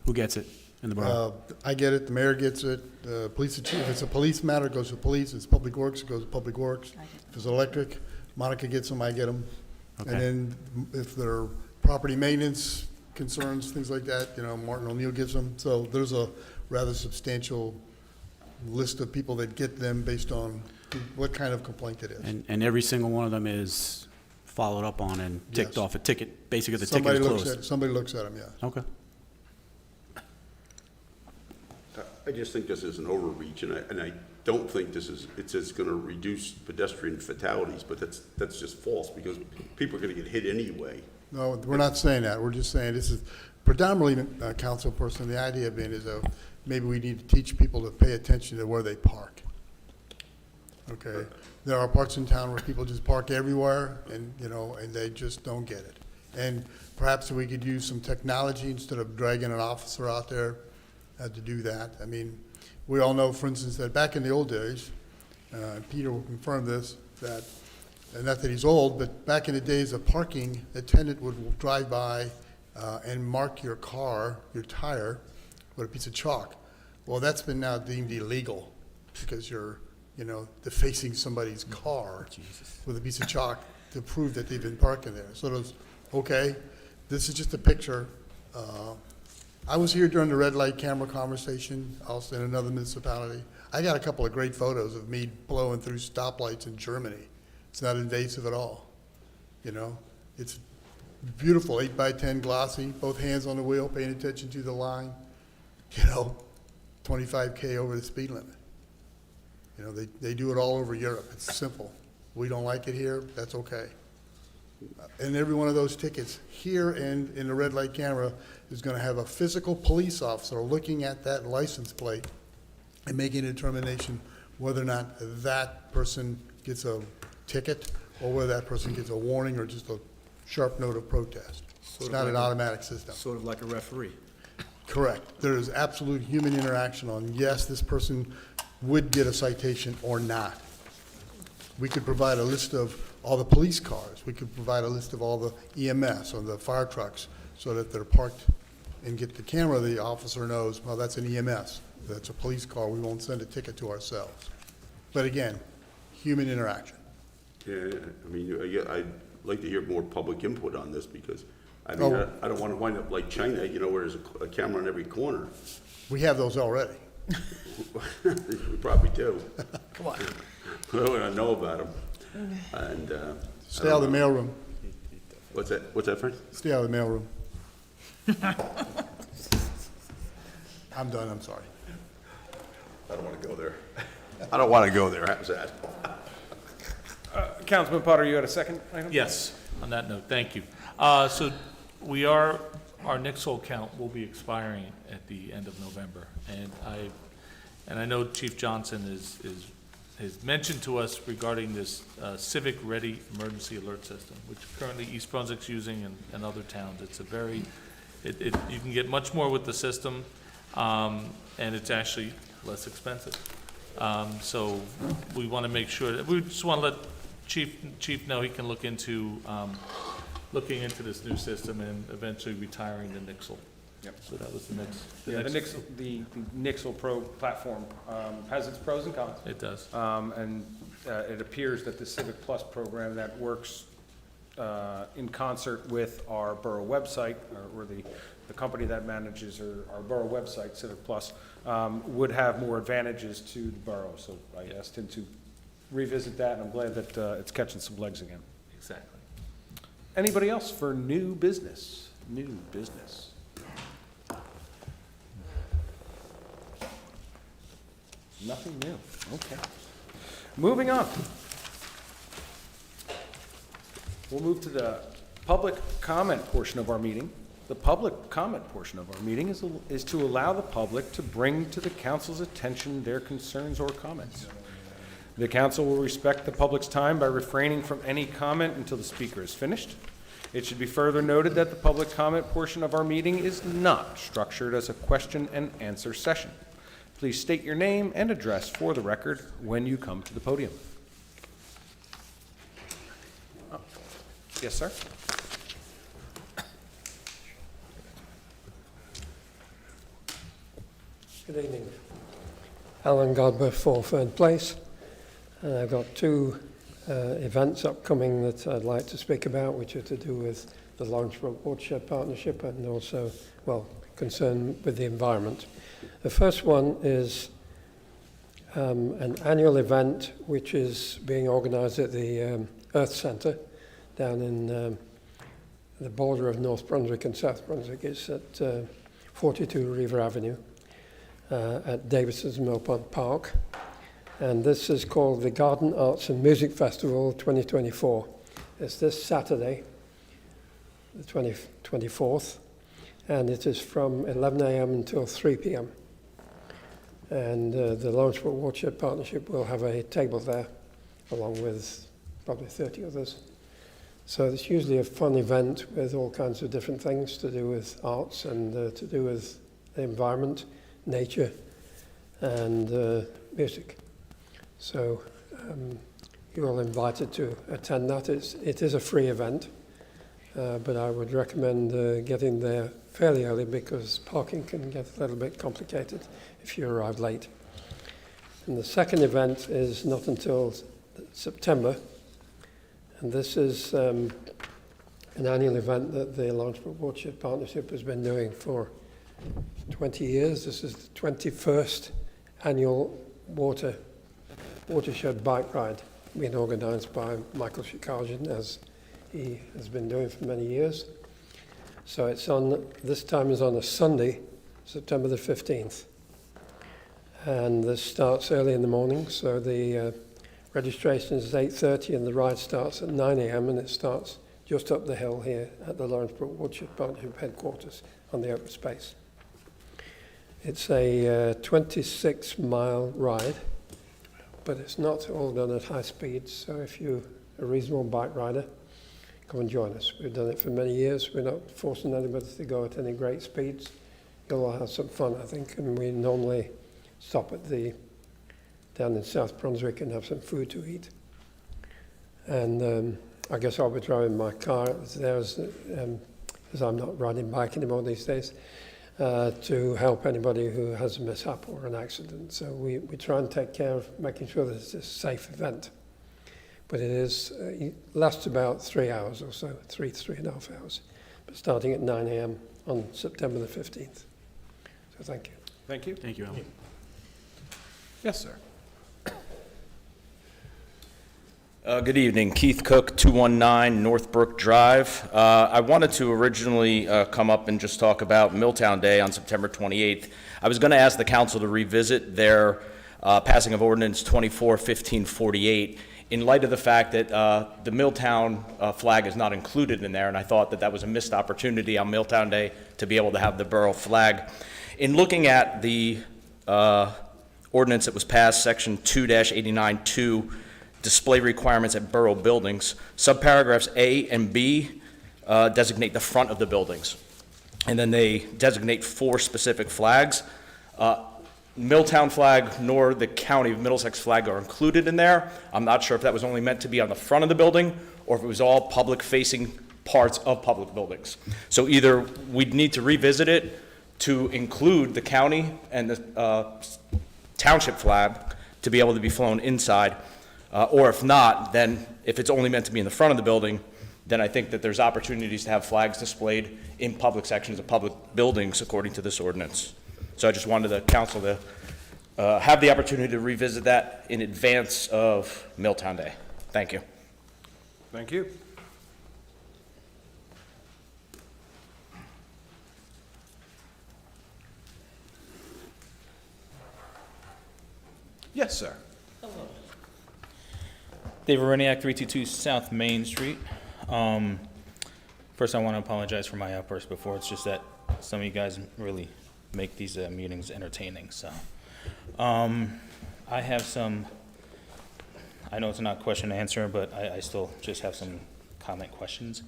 who gets it in the borough? I get it. The mayor gets it. Police chief. If it's a police matter, it goes to police. If it's public works, it goes to public works. If it's electric, Monica gets them. I get them. Okay. And then if there are property maintenance concerns, things like that, you know, Martin O'Neill gives them. So there's a rather substantial list of people that get them based on what kind of complaint it is. And every single one of them is followed up on and ticked Yes. off a ticket, basically the ticket is closed. Somebody looks at them, yes. Okay. I just think this is an overreach, and I don't think it's going to reduce pedestrian fatalities, but that's just false, because people are going to get hit anyway. No, we're not saying that. We're just saying this is predominantly, council person, the idea being is that maybe we need to teach people to pay attention to where they park. Okay? There are parts in town where people just park everywhere and, you know, and they just don't get it. And perhaps we could use some technology instead of dragging an officer out there to do that. I mean, we all know, for instance, that back in the old days, Peter will confirm this, that, and not that he's old, but back in the days of parking, the attendant would drive by and mark your car, your tire, with a piece of chalk. Well, that's been now deemed illegal because you're, you know, defacing somebody's car with a piece of chalk to prove that they've been parking there. So those, okay, this is just a picture. I was here during the red light camera conversation, also in another municipality. I got a couple of great photos of me blowing through stoplights in Germany. It's not invasive at all, you know? It's beautiful, 8x10 glossy, both hands on the wheel, paying attention to the line, you know, 25K over the speed limit. You know, they do it all over Europe. It's simple. We don't like it here, that's okay. And every one of those tickets here and in the red light camera is going to have a physical police officer looking at that license plate and making a determination whether or not that person gets a ticket or whether that person gets a warning or just a sharp note of protest. It's not an automatic system. Sort of like a referee. Correct. There is absolute human interaction on, yes, this person would get a citation or not. We could provide a list of all the police cars. We could provide a list of all the EMS or the fire trucks so that they're parked and get the camera, the officer knows, well, that's an EMS. That's a police car. We won't send a ticket to ourselves. But again, human interaction. Yeah, I mean, I'd like to hear more public input on this, because I mean, Oh. I don't want to wind up like China, you know, where there's a camera on every corner. We have those already. We probably do. Come on. We don't know about them. And, Stay out of the mailroom. What's that, friend? Stay out of the mailroom. I'm done, I'm sorry. I don't want to go there. I don't want to go there, how's that? Councilman Potter, you had a second item? Yes, on that note, thank you. So our Nixle count will be expiring at the end of November. And I know Chief Johnson has mentioned to us regarding this Civic Ready Emergency Alert System, which currently East Brunswick's using and other towns. It's a very, you can get much more with the system, and it's actually less expensive. So we want to make sure that, we just want to let Chief know he can look into, looking into this new system and eventually retiring the Nixle. Yep. So that was the next. Yeah, the Nixle Pro platform has its pros and cons. It does. And it appears that the Civic Plus program that works in concert with our borough website, or the company that manages our borough website, Civic Plus, would have more advantages to the borough. So I asked him to revisit that, and I'm glad that it's catching some legs again. Exactly. Anybody else for new business? New business. Nothing new. Okay. Moving on. We'll move to the public comment portion of our meeting. The public comment portion of our meeting is to allow the public to bring to the council's attention their concerns or comments. The council will respect the public's time by refraining from any comment until the speaker is finished. It should be further noted that the public comment portion of our meeting is not structured as a question and answer session. Please state your name and address for the record when you come to the podium. Yes, sir? Good evening. Alan Godber, 4 Fern Place. And I've got two events upcoming that I'd like to speak about, which are to do with the Lawrenceburg Watershed Partnership and also, well, concern with the environment. The first one is an annual event which is being organised at the Earth Centre down in the border of North Brunswick and South Brunswick. It's at 42 River Avenue at Davidson's Mill Pond Park. And this is called the Garden Arts and Music Festival 2024. It's this Saturday, the 24th, and it is from 11 a.m. until 3 p.m. And the Lawrenceburg Watershed Partnership will have a table there, along with probably 30 others. So it's usually a fun event with all kinds of different things to do with arts and to do with the environment, nature, and music. So you're all invited to attend that. It is a free event, but I would recommend getting there fairly early because parking can get a little bit complicated if you arrive late. And the second event is not until September, and this is an annual event that the Lawrenceburg Watershed Partnership has been doing for 20 years. This is the 21st annual watershed bike ride being organised by Michael Shikharjian, as he has been doing for many years. So this time is on a Sunday, September the 15th. And this starts early in the morning, so the registration is 8:30 and the ride starts at 9 a.m. and it starts just up the hill here at the Lawrenceburg Watershed Partnership headquarters on the open space. It's a 26-mile ride, but it's not all done at high speed, so if you're a reasonable bike rider, come and join us. We've done it for many years. We're not forcing anybody to go at any great speeds. You'll all have some fun, I think, and we normally stop at down in South Brunswick and have some food to eat. And I guess I'll be driving my car there as I'm not riding bike anymore these days, to help anybody who has a mishap or an accident. So we try and take care of making sure that it's a safe event. But it lasts about 3 hours or so, 3.5 hours, but starting at 9 a.m. on September the 15th. So thank you. Thank you. Thank you, Alan. Yes, sir. Good evening, Keith Cook, 219 Northbrook Drive. I wanted to originally come up and just talk about Milltown Day on September 28th. I was going to ask the council to revisit their passing of ordinance 24-1548 in light of the fact that the Milltown flag is not included in there, and I thought that that was a missed opportunity on Milltown Day to be able to have the borough flag. In looking at the ordinance that was passed, section 2-89-2, display requirements at borough buildings, subparagraphs A and B designate the front of the buildings, and then they designate 4 specific flags. Milltown flag nor the County of Middlesex flag are included in there. I'm not sure if that was only meant to be on the front of the building or if it was all public-facing parts of public buildings. So either we'd need to revisit it to include the county and the township flag to be able to be flown inside, or if not, then if it's only meant to be in the front of the building, then I think that there's opportunities to have flags displayed in public sections of public buildings according to this ordinance. So I just wanted the council to have the opportunity to revisit that in advance of Milltown Day. Thank you. Thank you. Yes, sir. David Reniak, 322 South Main Street. First, I want to apologize for my outburst before. It's just that some of you guys really make these meetings entertaining. So I have some, I know it's not question and answer, but I still just have some comment questions.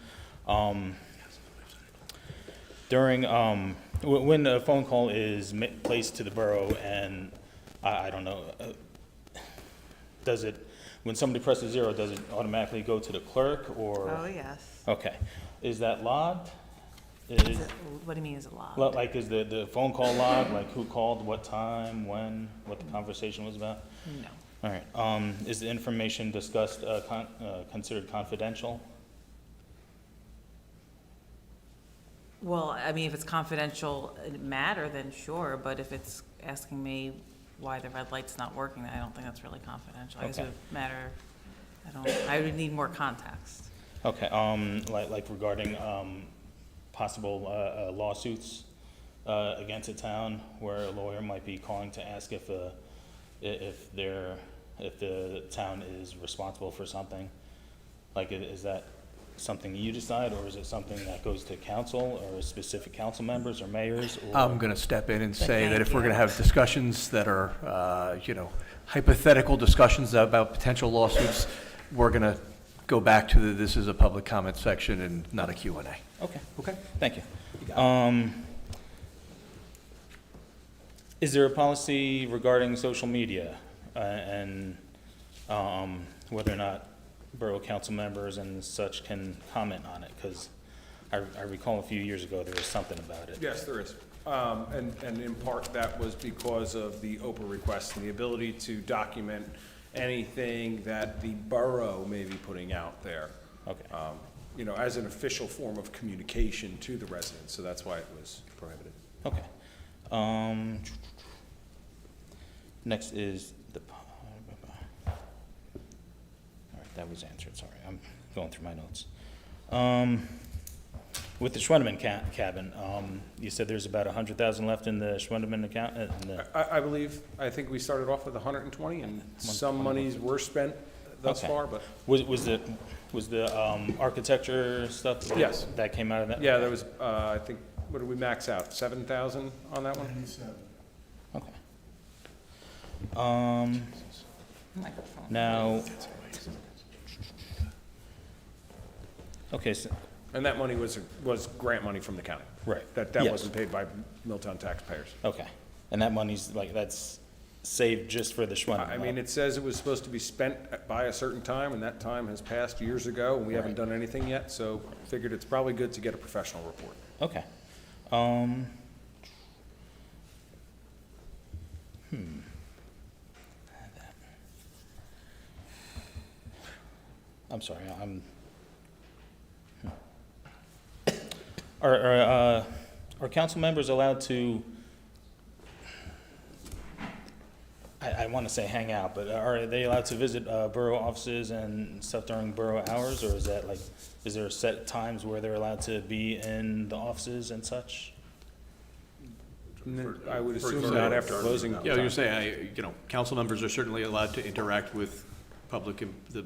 During, when a phone call is placed to the borough and I don't know, does it, when somebody presses 0, does it automatically go to the clerk or? Oh, yes. Okay. Is that logged? What do you mean is it logged? Like, is the phone call logged, like who called, what time, when, what the conversation was about? No. All right, is the information discussed, considered confidential? Well, I mean, if it's confidential matter, then sure, but if it's asking me why the red light's not working, I don't think that's really confidential. I guess it Okay. would matter, I would need more context. Okay, like regarding, possible, lawsuits, against a town where a lawyer might be calling to ask if the town is responsible for something? Like, is that something you decide, or is it something that goes to council, or specific council members or mayors? Or? I'm going to step in and say that if we're you. going to have discussions that are, hypothetical discussions about potential lawsuits, we're going to go back to this is a public comment section and not a Q&A. Okay, Okay? thank you. Is there a policy regarding social media and whether or not borough council members and such can comment on it? Because I recall a few years ago there was something about it. Yes, there is. And in part, that was because of the Oprah request and the ability to document anything that the borough may be putting out there. Okay. As an official form of communication to the residents, so that's why it was prohibited. Okay. Next is the, all right, that was answered, sorry, I'm going through my notes. With the Schwendeman cabin, you said there's about 100,000 left in the Schwendeman account? I think we started off with 120, and some monies were spent thus Okay. far, but. Was the architecture stuff? Yes. That came out of that? Yeah, there was, I think, what did we max out, 7,000 on that one? Okay. Microphone. Now, okay, so, And that money was grant money from the county. right. That Yes. wasn't paid by Milltown taxpayers. Okay, and that money's that's saved just for the Schwendeman? I mean, it says it was supposed to be spent by a certain time, and that time has passed years ago, and we haven't done anything yet, so figured it's probably good to get a professional report. Okay. I'm sorry, Are council members allowed to, I want to say hang out, but are they allowed to visit borough offices and stuff during borough hours, or is that is there set times where they're allowed to be in the offices and such? I would assume not after closing. Yeah, you're saying, council members are certainly allowed to interact with the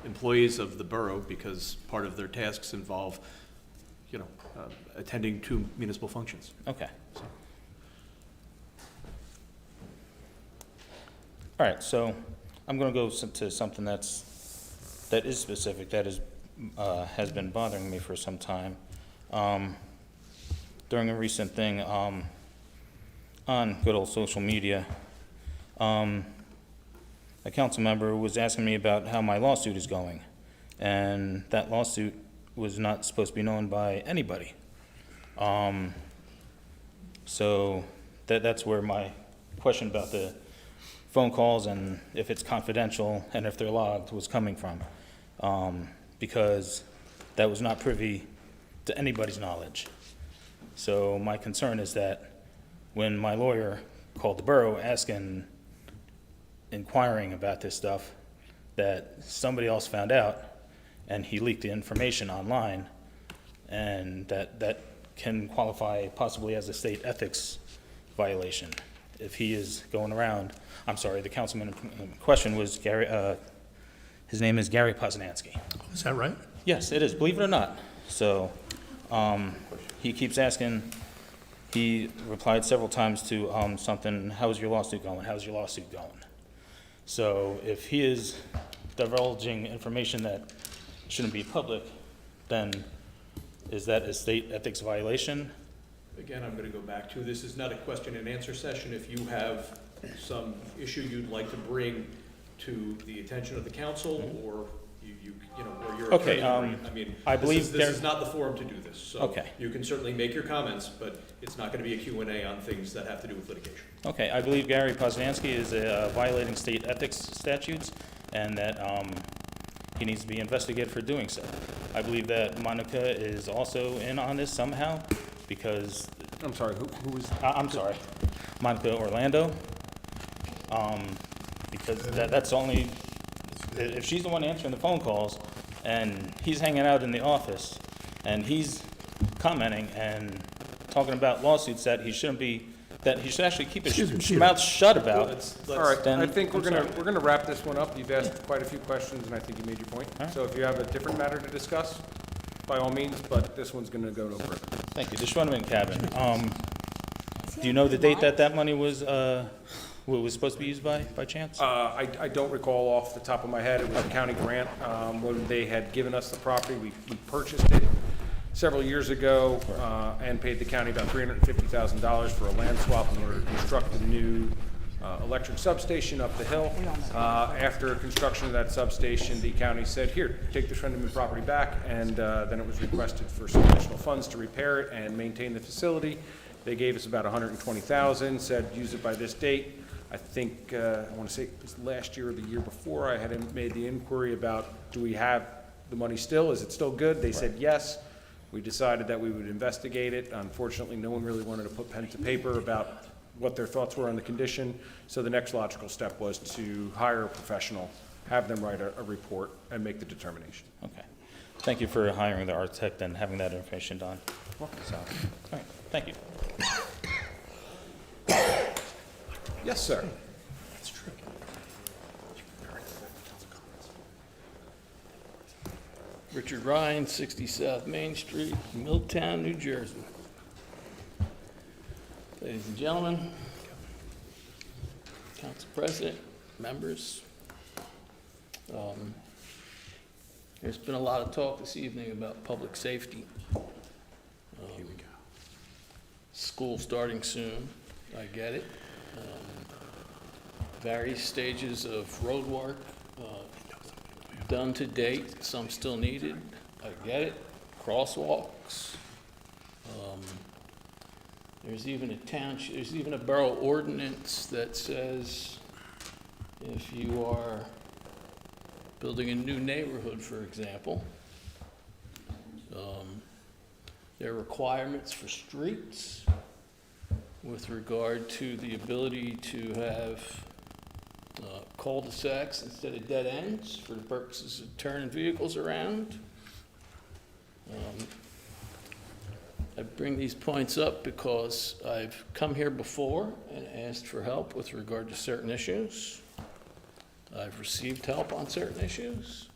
employees of the borough, because part of their tasks involve, attending to municipal functions. Okay. All right, so I'm going to go to something that is specific, that is, has been bothering me for some time. During a recent thing on good old social media, a council member was asking me about how my lawsuit is going, and that lawsuit was not supposed to be known by anybody. So that's where my question about the phone calls and if it's confidential and if they're logged was coming from, because that was not privy to anybody's knowledge. So my concern is that when my lawyer called the borough inquiring about this stuff, that somebody else found out and he leaked the information online, and that can qualify possibly as a state ethics violation if he is going around. I'm sorry, the councilman in question was Gary, his name is Gary Poznansky. Is that right? Yes, it is, believe it or not. So he keeps asking, he replied several times to something, how's your lawsuit going? How's your lawsuit going? So if he is divulging information that shouldn't be public, then is that a state ethics violation? Again, I'm going to go back to, this is not a question and answer session. If you have some issue you'd like to bring to the attention of the council, or or Okay, attorney, I mean, I believe this there- is not the forum to do this, so. Okay. You can certainly make your comments, but it's not gonna be a Q&A on things that have to do with litigation. Okay, I believe Gary Posnanski is violating state ethics statutes, and that he needs to be investigated for doing so. I believe that Monica is also in on this somehow, because, I'm sorry, who was? I'm sorry, Monica Orlando, because that's only, if she's the one answering the phone calls, and he's hanging out in the office, and he's commenting and talking about lawsuits that he shouldn't be, that he should actually keep his mouth shut about. All right, then I think I'm sorry. we're gonna wrap this one up. You've asked quite a few questions, and I think you made your point. All right. So if you have a different matter to discuss, by all means, but this one's gonna go no further. Thank you. The Schwunneman cabin. Do you know the date that money was supposed to be used by chance? I don't recall off the top of my head. It was a county grant. When they had given us the property, we purchased it several years ago and paid the county about $350,000 for a land swap in order to construct a new electric substation up the hill. After construction of that substation, the county said, here, take the Schwunneman property back, and then it was requested for some additional funds to repair it and maintain the facility. They gave us about $120,000, said use it by this date. I think, I want to say it was last year or the year before, I had made the inquiry about, do we have the money still? Is it still good? They said yes. We decided that we would investigate it. Unfortunately, no one really wanted to put pen to paper about what their thoughts were on the condition. So the next logical step was to hire a professional, have them write a report, and make the determination. Okay. Thank you for hiring the architect and having that information done. So, all right, thank you. Yes, sir. Richard Ryan, 60 South Main Street, Milltown, New Jersey. Ladies and gentlemen, Council President, members, there's been a lot of talk this evening about public safety. Here we go. School starting soon, I get it. Various stages of road work done to date, some still needed, I get it. Crosswalks. There's even a borough ordinance that says if you are building a new neighborhood, for example, there are requirements for streets with regard to the ability to have cul-de-sacs instead of dead ends for the purposes of turning vehicles around. I bring these points up because I've come here before and asked for help with regard to certain issues. I've received help on certain issues.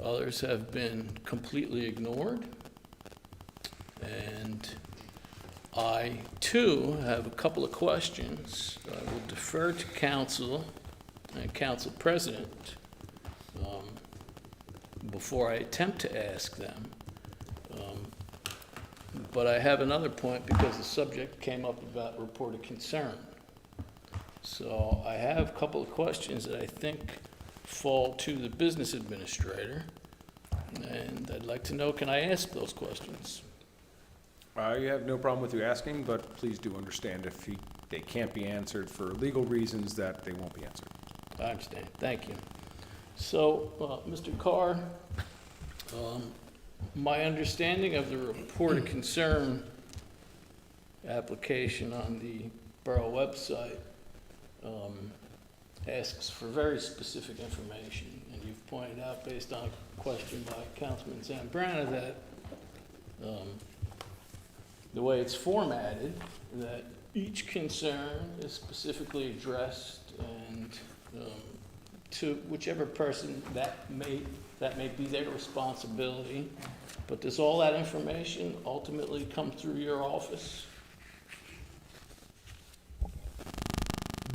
Others have been completely ignored. And I, too, have a couple of questions. I will defer to council and council president before I attempt to ask them. But I have another point because the subject came up about report of concern. So I have a couple of questions that I think fall to the business administrator, and I'd like to know, can I ask those questions? You have no problem with you asking, but please do understand if they can't be answered for legal reasons, that they won't be answered. I understand. Thank you. So, Mr. Carr, my understanding of the report of concern application on the borough website asks for very specific information, and you've pointed out, based on a question by Councilman Zambrana, that the way it's formatted, that each concern is specifically addressed and to whichever person that may be their responsibility. But does all that information ultimately come through your office?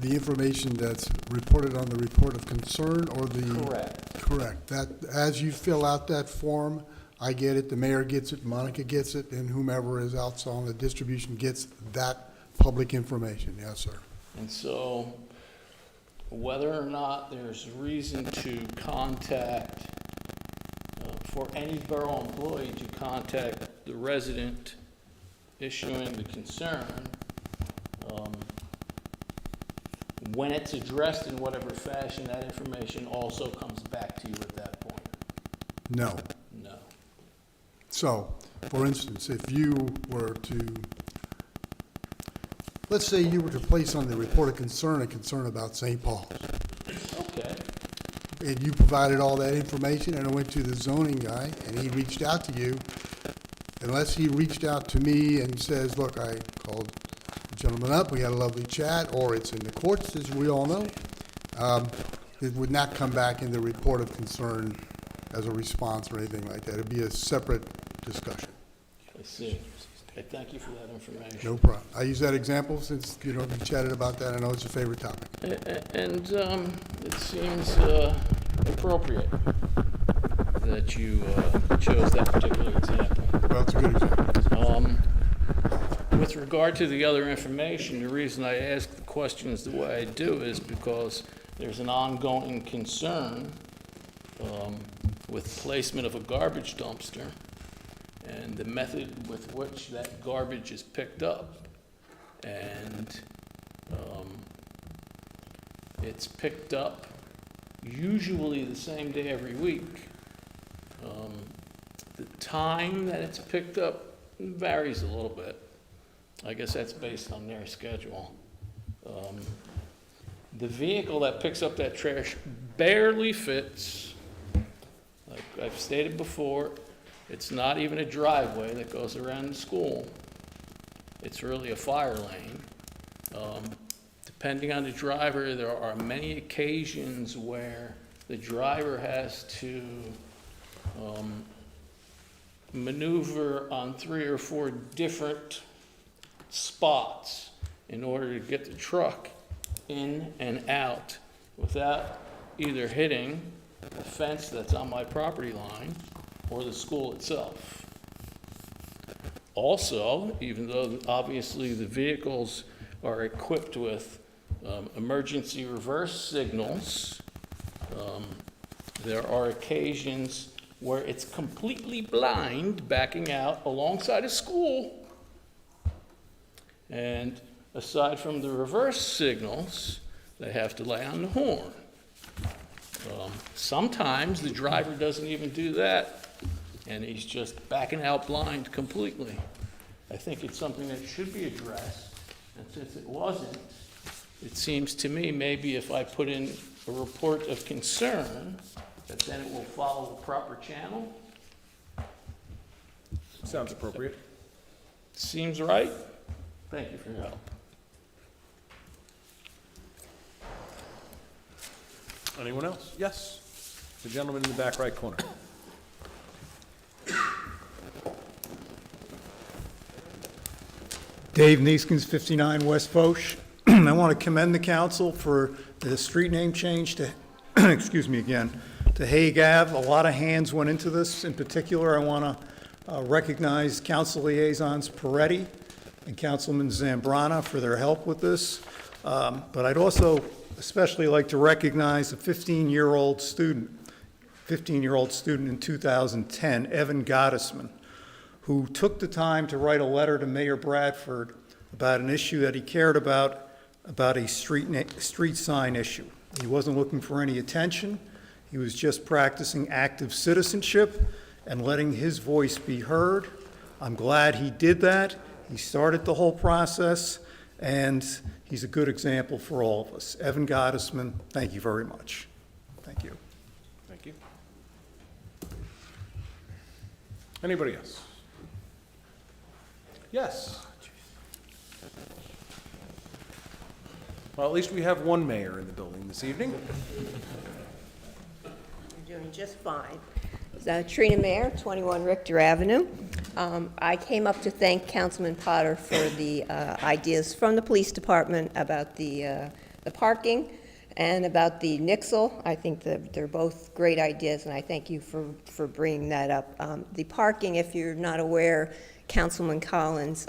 The information that's reported on the report of concern or the? Correct. Correct. That, as you fill out that form, I get it, the mayor gets it, Monica gets it, and whomever is out on the distribution gets that public information. Yes, sir. And so whether or not there's reason to contact for any borough employee to contact the resident issuing the concern. When it's addressed in whatever fashion, that information also comes back to you at that point. No. No. So, for instance, if you were to, let's say you were to place on the report of concern a concern about St. Paul's, Okay. and you provided all that information, and it went to the zoning guy, and he reached out to you, unless he reached out to me and says, look, I called the gentleman up, we had a lovely chat, or it's in the courts, as we all know, it would not come back in the report of concern as a response or anything like that. It'd be a separate discussion. I see. Okay, thank you for that information. No problem. I use that example since, you chatted about that. I know it's a favorite topic. And it seems appropriate that you chose that particular example. Well, it's a good example. With regard to the other information, the reason I ask the questions the way I do is because there's an ongoing concern with placement of a garbage dumpster and the method with which that garbage is picked up. And it's picked up usually the same day every week. The time that it's picked up varies a little bit. I guess that's based on their schedule. The vehicle that picks up that trash barely fits. Like I've stated before, it's not even a driveway that goes around the school. It's really a fire lane. Depending on the driver, there are many occasions where the driver has to maneuver on 3 or 4 different spots in order to get the truck in and out without either hitting the fence that's on my property line or the school itself. Also, even though obviously the vehicles are equipped with emergency reverse signals, there are occasions where it's completely blind backing out alongside a school. And aside from the reverse signals, they have to lay on the horn. Sometimes the driver doesn't even do that, and he's just backing out blind completely. I think it's something that should be addressed, and since it wasn't, it seems to me maybe if I put in a report of concern, that then it will follow the proper channel. Sounds appropriate. Seems right. Thank you for your help. Anyone else? Yes. The gentleman in the back right corner. Dave Neeskens, 59 West Foch. I want to commend the council for the street name change to, excuse me again, to Hague Ave. A lot of hands went into this. In particular, I want to recognize Council Liaisons Peretti and Councilman Zambrana for their help with this. But I'd also especially like to recognize a 15-year-old student in 2010, Evan Gottesman, who took the time to write a letter to Mayor Bradford about an issue that he cared about a street sign issue. He wasn't looking for any attention. He was just practicing active citizenship and letting his voice be heard. I'm glad he did that. He started the whole process, and he's a good example for all of us. Evan Gottesman, thank you very much. Thank you. Thank you. Anybody else? Yes. Well, at least we have one mayor in the building this evening. You're doing just fine. Trina Mayer, 21 Richter Avenue. I came up to thank Councilman Potter for the ideas from the police department about the parking and about the Nixle. I think that they're both great ideas, and I thank you for bringing that up. The parking, if you're not aware, Councilman Collins,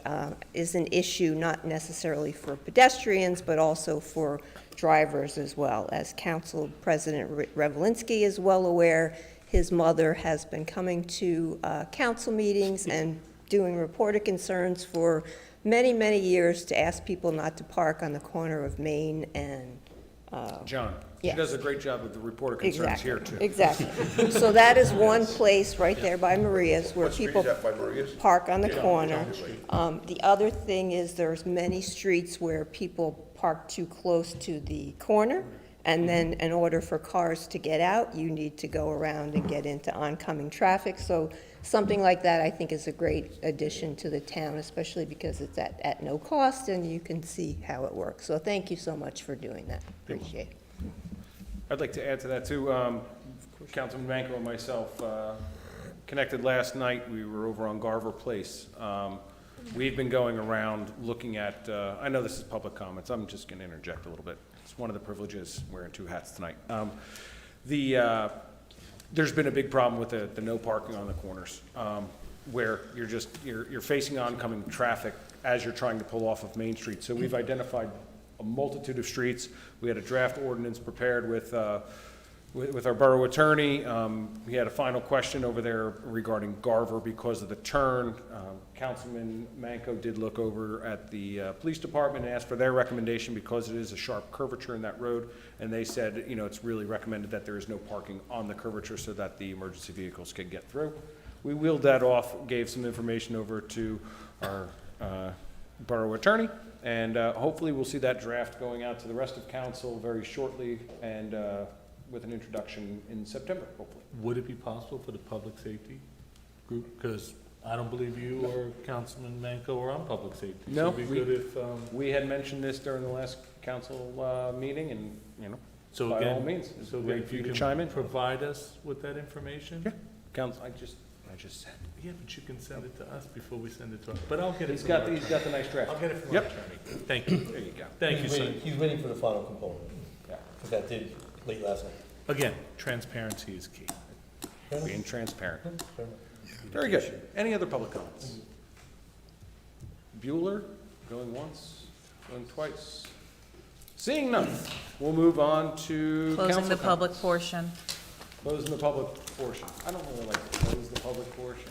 is an issue not necessarily for pedestrians, but also for drivers as well. As Council President Revelinsky is well aware, his mother has been coming to council meetings and doing report of concerns for many, many years to ask people not to park on the corner of Main and John, she Yes. does a great job with the report of concerns here, too. Exactly. So that is one place right there by Maria's where people park on the corner. The other thing is there's many streets where people park too close to the corner, and then in order for cars to get out, you need to go around and get into oncoming traffic. So something like that, I think, is a great addition to the town, especially because it's at no cost and you can see how it works. So thank you so much for doing that. Appreciate it. I'd like to add to that, too. Councilman Manco and myself connected last night. We were over on Garver Place. We've been going around looking at, I know this is public comments. I'm just going to interject a little bit. It's one of the privileges, wearing two hats tonight. There's been a big problem with the no parking on the corners, where you're facing oncoming traffic as you're trying to pull off of Main Street. So we've identified a multitude of streets. We had a draft ordinance prepared with our borough attorney. We had a final question over there regarding Garver because of the turn. Councilman Manco did look over at the police department and asked for their recommendation because it is a sharp curvature in that road. And they said, you know, it's really recommended that there is no parking on the curvature so that the emergency vehicles can get through. We wheeled that off, gave some information over to our borough attorney, and hopefully we'll see that draft going out to the rest of council very shortly, and with an introduction in September, hopefully. Would it be possible for the public safety group, because I don't believe you or Councilman Manco are on public safety. No, So it'd be good if, we had mentioned this during the last council meeting, and, you know, so by all again, means, it's so ready if for you you to can chime in. provide us with that information? Yeah. Council, I just said. Yeah, but you can send it to us before we send it to, but I'll get it He's from got, our he's got the nice draft. I'll get it from our Yep. attorney. Thank you. There you go. Thank you, sir. He's waiting for the final component, because that did late last night. Again, transparency is key. Being transparent. Very good. Any other public comments? Bueller, going once, going twice. Seeing none, we'll move on to Closing council the public comments. portion. Closing the public portion. I don't really like to close the public portion,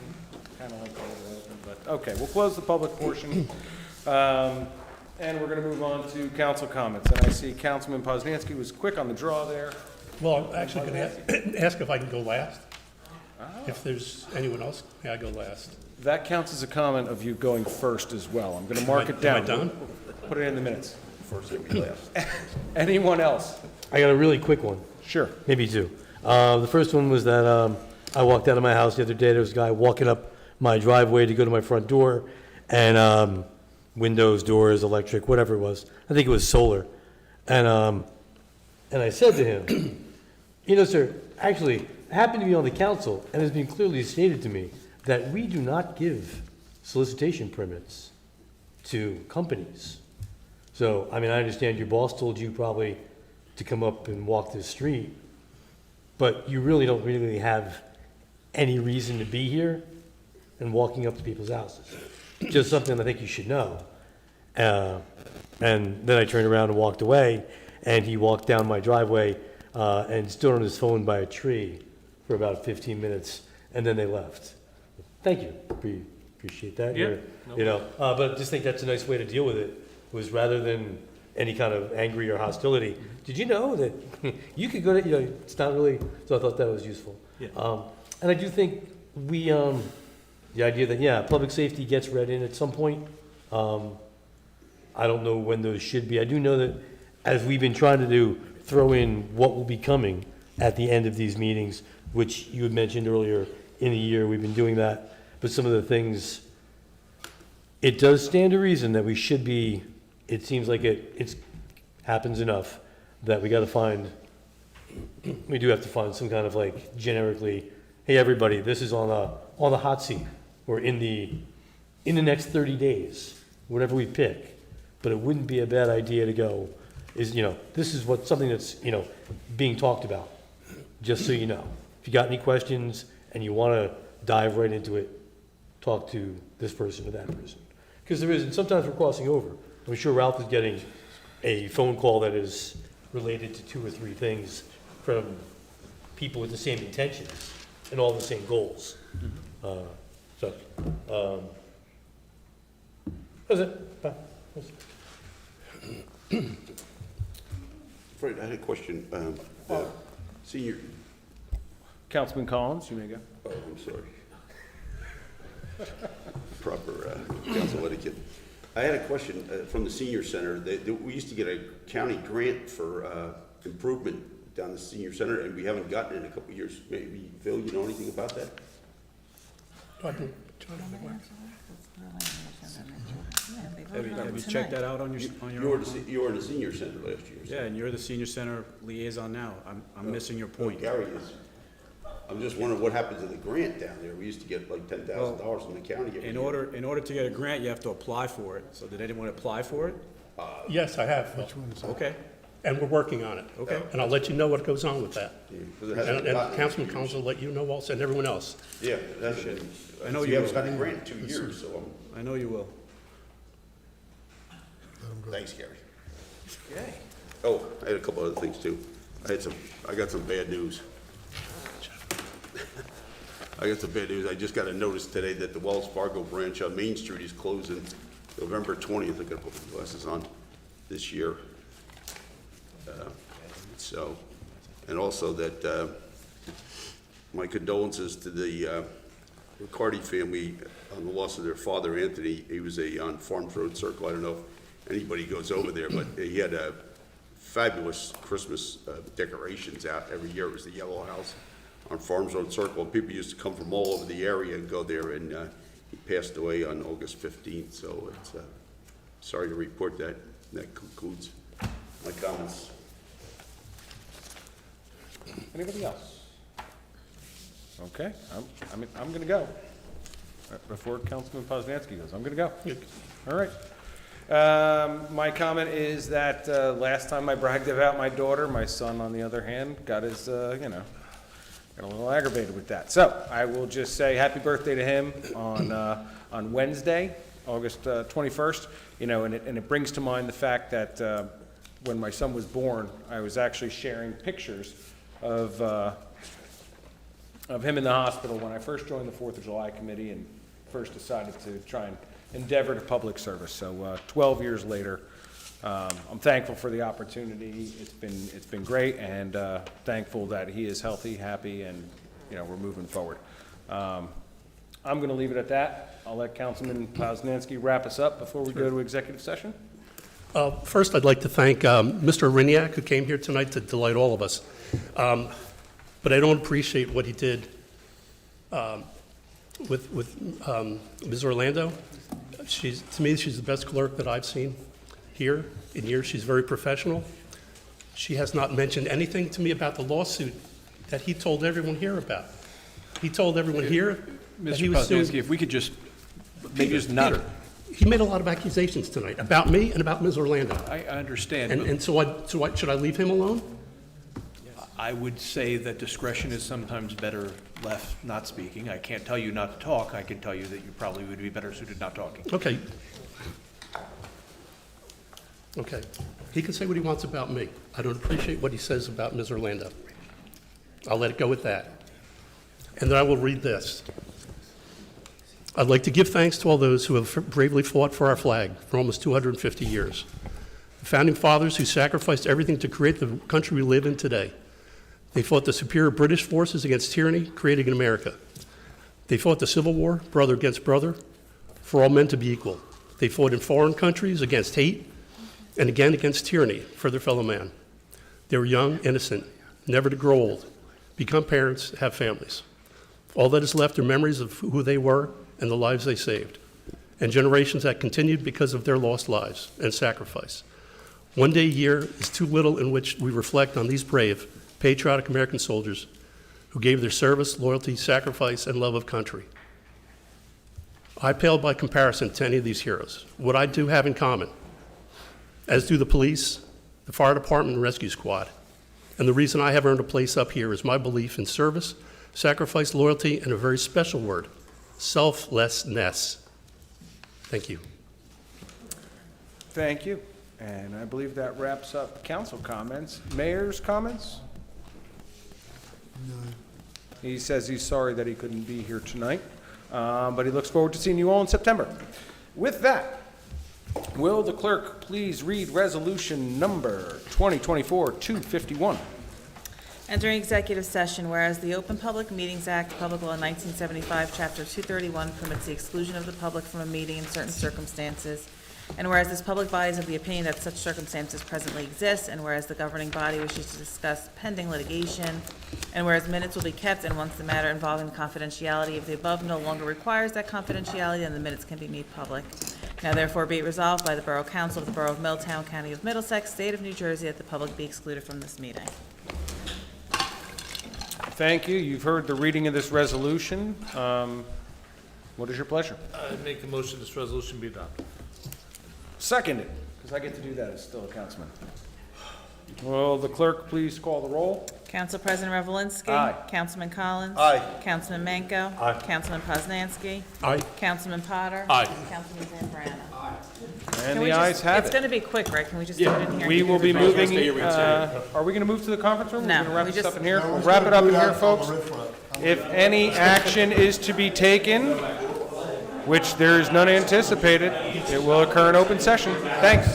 kind of like to hold it open, but, okay, we'll close the public portion. And we're gonna move on to council comments, and I see Councilman Poznanski was quick on the draw there. Well, I'm actually going to ask if I can go last. If there's anyone else, may I go last? That counts as a comment of you going first as well. I'm gonna mark it down. Am I done? Put it in the minutes. Anyone else? I got a really quick one. Sure. Maybe two. The first one was that I walked out of my house the other day. There was a guy walking up my driveway to go to my front door, and windows, doors, electric, whatever it was. I think it was solar. And I said to him, you know, sir, actually, I happen to be on the council, and it's been clearly stated to me that we do not give solicitation permits to companies. So, I mean, I understand your boss told you probably to come up and walk this street, but you really don't really have any reason to be here and walking up to people's houses. Just something I think you should know. And then I turned around and walked away, and he walked down my driveway and stood on his phone by a tree for about 15 minutes, and then they left. Thank you. Appreciate that. Yeah, You know, but I just think that's a nice way to deal with it, was rather than any kind of angry or hostility. Did you know that you could go to, you know, it's not really, so I thought that was useful. Yeah. And I do think we, the idea that, yeah, public safety gets read in at some point. I don't know when those should be. I do know that as we've been trying to do, throw in what will be coming at the end of these meetings, which you had mentioned earlier in the year, we've been doing that. But some of the things, it does stand to reason that we should be, it seems like it happens enough that we gotta find, we do have to find some kind of like generically, hey, everybody, this is on the hot seat, or in the next 30 days, whatever we pick. But it wouldn't be a bad idea to go, is, you know, this is what, something that's, you know, being talked about, just so you know. If you got any questions and you wanna dive right into it, talk to this person or that person. Because there is, and sometimes we're crossing over. I'm sure Ralph is getting a phone call that is related to 2 or 3 things from people with the same intentions. and all the same goals. So, that's it. Bye. Fred, I had a question. Senior, Councilman Collins, you may go. oh, I'm sorry. Proper council etiquette. I had a question from the senior center. We used to get a county grant for improvement down the senior center, and we haven't gotten it in a couple of years. Maybe, Phil, you know anything about that? Have you checked that out on your You were in the senior center last year. So. Yeah, and you're the senior center liaison now. I'm missing your point. Gary is. I'm just wondering what happened to the grant down there. We used to get like $10,000 from the county every In year. order to get a grant, you have to apply for it. So did anyone apply for it? Yes, I have, Phil. Okay. And we're working on it. Okay. And I'll let you know what goes on with that. Yeah, 'cause it hasn't And gotten Councilman in 2 Collins years. will let you know also, and everyone else. Yeah, that's it. I know So you haven't will. gotten a grant in 2 years, so I know you will. thanks, Gary. Oh, I had a couple other things too. I got some bad news. I got some bad news. I just got a notice today that the Wells Fargo branch on Main Street is closing November 20th. I gotta put my glasses on this year. And also that, my condolences to the, Riccardi family on the loss of their father, Anthony. He was on Farms Road Circle. I don't know if anybody goes over there, but he had a fabulous Christmas decorations out every year. It was the Yellow House on Farms Road Circle. And people used to come from all over the area and go there, and he passed away on August 15th. So it's sorry to report that. That concludes my comments. Anybody else? Okay, I'm going to go. Before Councilman Poznanski goes, I'm going to go. All right. My comment is that last time I bragged about my daughter, my son, on the other hand, got his, got a little aggravated with that. So I will just say happy birthday to him on Wednesday, August 21st. And it brings to mind the fact that when my son was born, I was actually sharing pictures of him in the hospital when I first joined the 4th of July committee and first decided to try and endeavor to public service. So 12 years later, I'm thankful for the opportunity. It's been great, and thankful that he is healthy, happy, and we're moving forward. I'm going to leave it at that. I'll let Councilman Poznanski wrap us up before we go to executive session. First, I'd like to thank Mr. Riniak, who came here tonight to delight all of us. But I don't appreciate what he did with Ms. Orlando. To me, she's the best clerk that I've seen here in years. She's very professional. She has not mentioned anything to me about the lawsuit that he told everyone here about. He told everyone here that he Mr. was suing. Poznanski, if we could just, maybe just not. Peter, he made a lot of accusations tonight about me and about Ms. Orlando. I understand. And so should I leave him alone? I would say that discretion is sometimes better left not speaking. I can't tell you not to talk. I can tell you that you probably would be better suited not talking. Okay. Okay. He can say what he wants about me. I don't appreciate what he says about Ms. Orlando. I'll let it go with that. And then I will read this. I'd like to give thanks to all those who have bravely fought for our flag for almost 250 years. The founding fathers who sacrificed everything to create the country we live in today. They fought the superior British forces against tyranny created in America. They fought the Civil War, brother against brother, for all men to be equal. They fought in foreign countries against hate and again against tyranny for their fellow man. They were young, innocent, never to grow old, become parents, have families. All that is left are memories of who they were and the lives they saved, and generations that continued because of their lost lives and sacrifice. One day a year is too little in which we reflect on these brave, patriotic American soldiers who gave their service, loyalty, sacrifice, and love of country. I pale by comparison to any of these heroes. What I do have in common, as do the police, the fire department, and rescue squad. And the reason I have earned a place up here is my belief in service, sacrifice, loyalty, and a very special word, selflessness. Thank you. Thank you. And I believe that wraps up council comments. Mayor's comments? He says he's sorry that he couldn't be here tonight, but he looks forward to seeing you all in September. With that, will the clerk please read resolution number 2024-251? Entering executive session, whereas the Open Public Meetings Act, Public Law 1975, Chapter 231 permits the exclusion of the public from a meeting in certain circumstances, and whereas this public body is of the opinion that such circumstances presently exist, and whereas the governing body wishes to discuss pending litigation, and whereas minutes will be kept, and once the matter involving the confidentiality of the above no longer requires that confidentiality, then the minutes can be made public. Now therefore be it resolved by the Borough Council of the Borough of Middletown, County of Middlesex, State of New Jersey, that the public be excluded from this meeting. Thank you. You've heard the reading of this resolution. What is your pleasure? I make a motion this resolution be adopted. Seconded, because I get to do that as still a councilman. Will the clerk please call the roll? Council President Revelinsky. Aye. Councilman Collins. Aye. Councilman Manco. Aye. Councilman Poznanski. Aye. Councilman Potter. Aye. Councilman Zambrana. And Can we the ayes just- have It's it. going to be quick, right? Can we just do it in here? We and will give be everybody- moving, are we going to move to the conference room? No, We're going to wrap we this just- up in here? No, We'll we're wrap it up in gonna here, do that on the folks. riffraff. If any action is to be taken, which there is none anticipated, it will occur in open session. Thanks.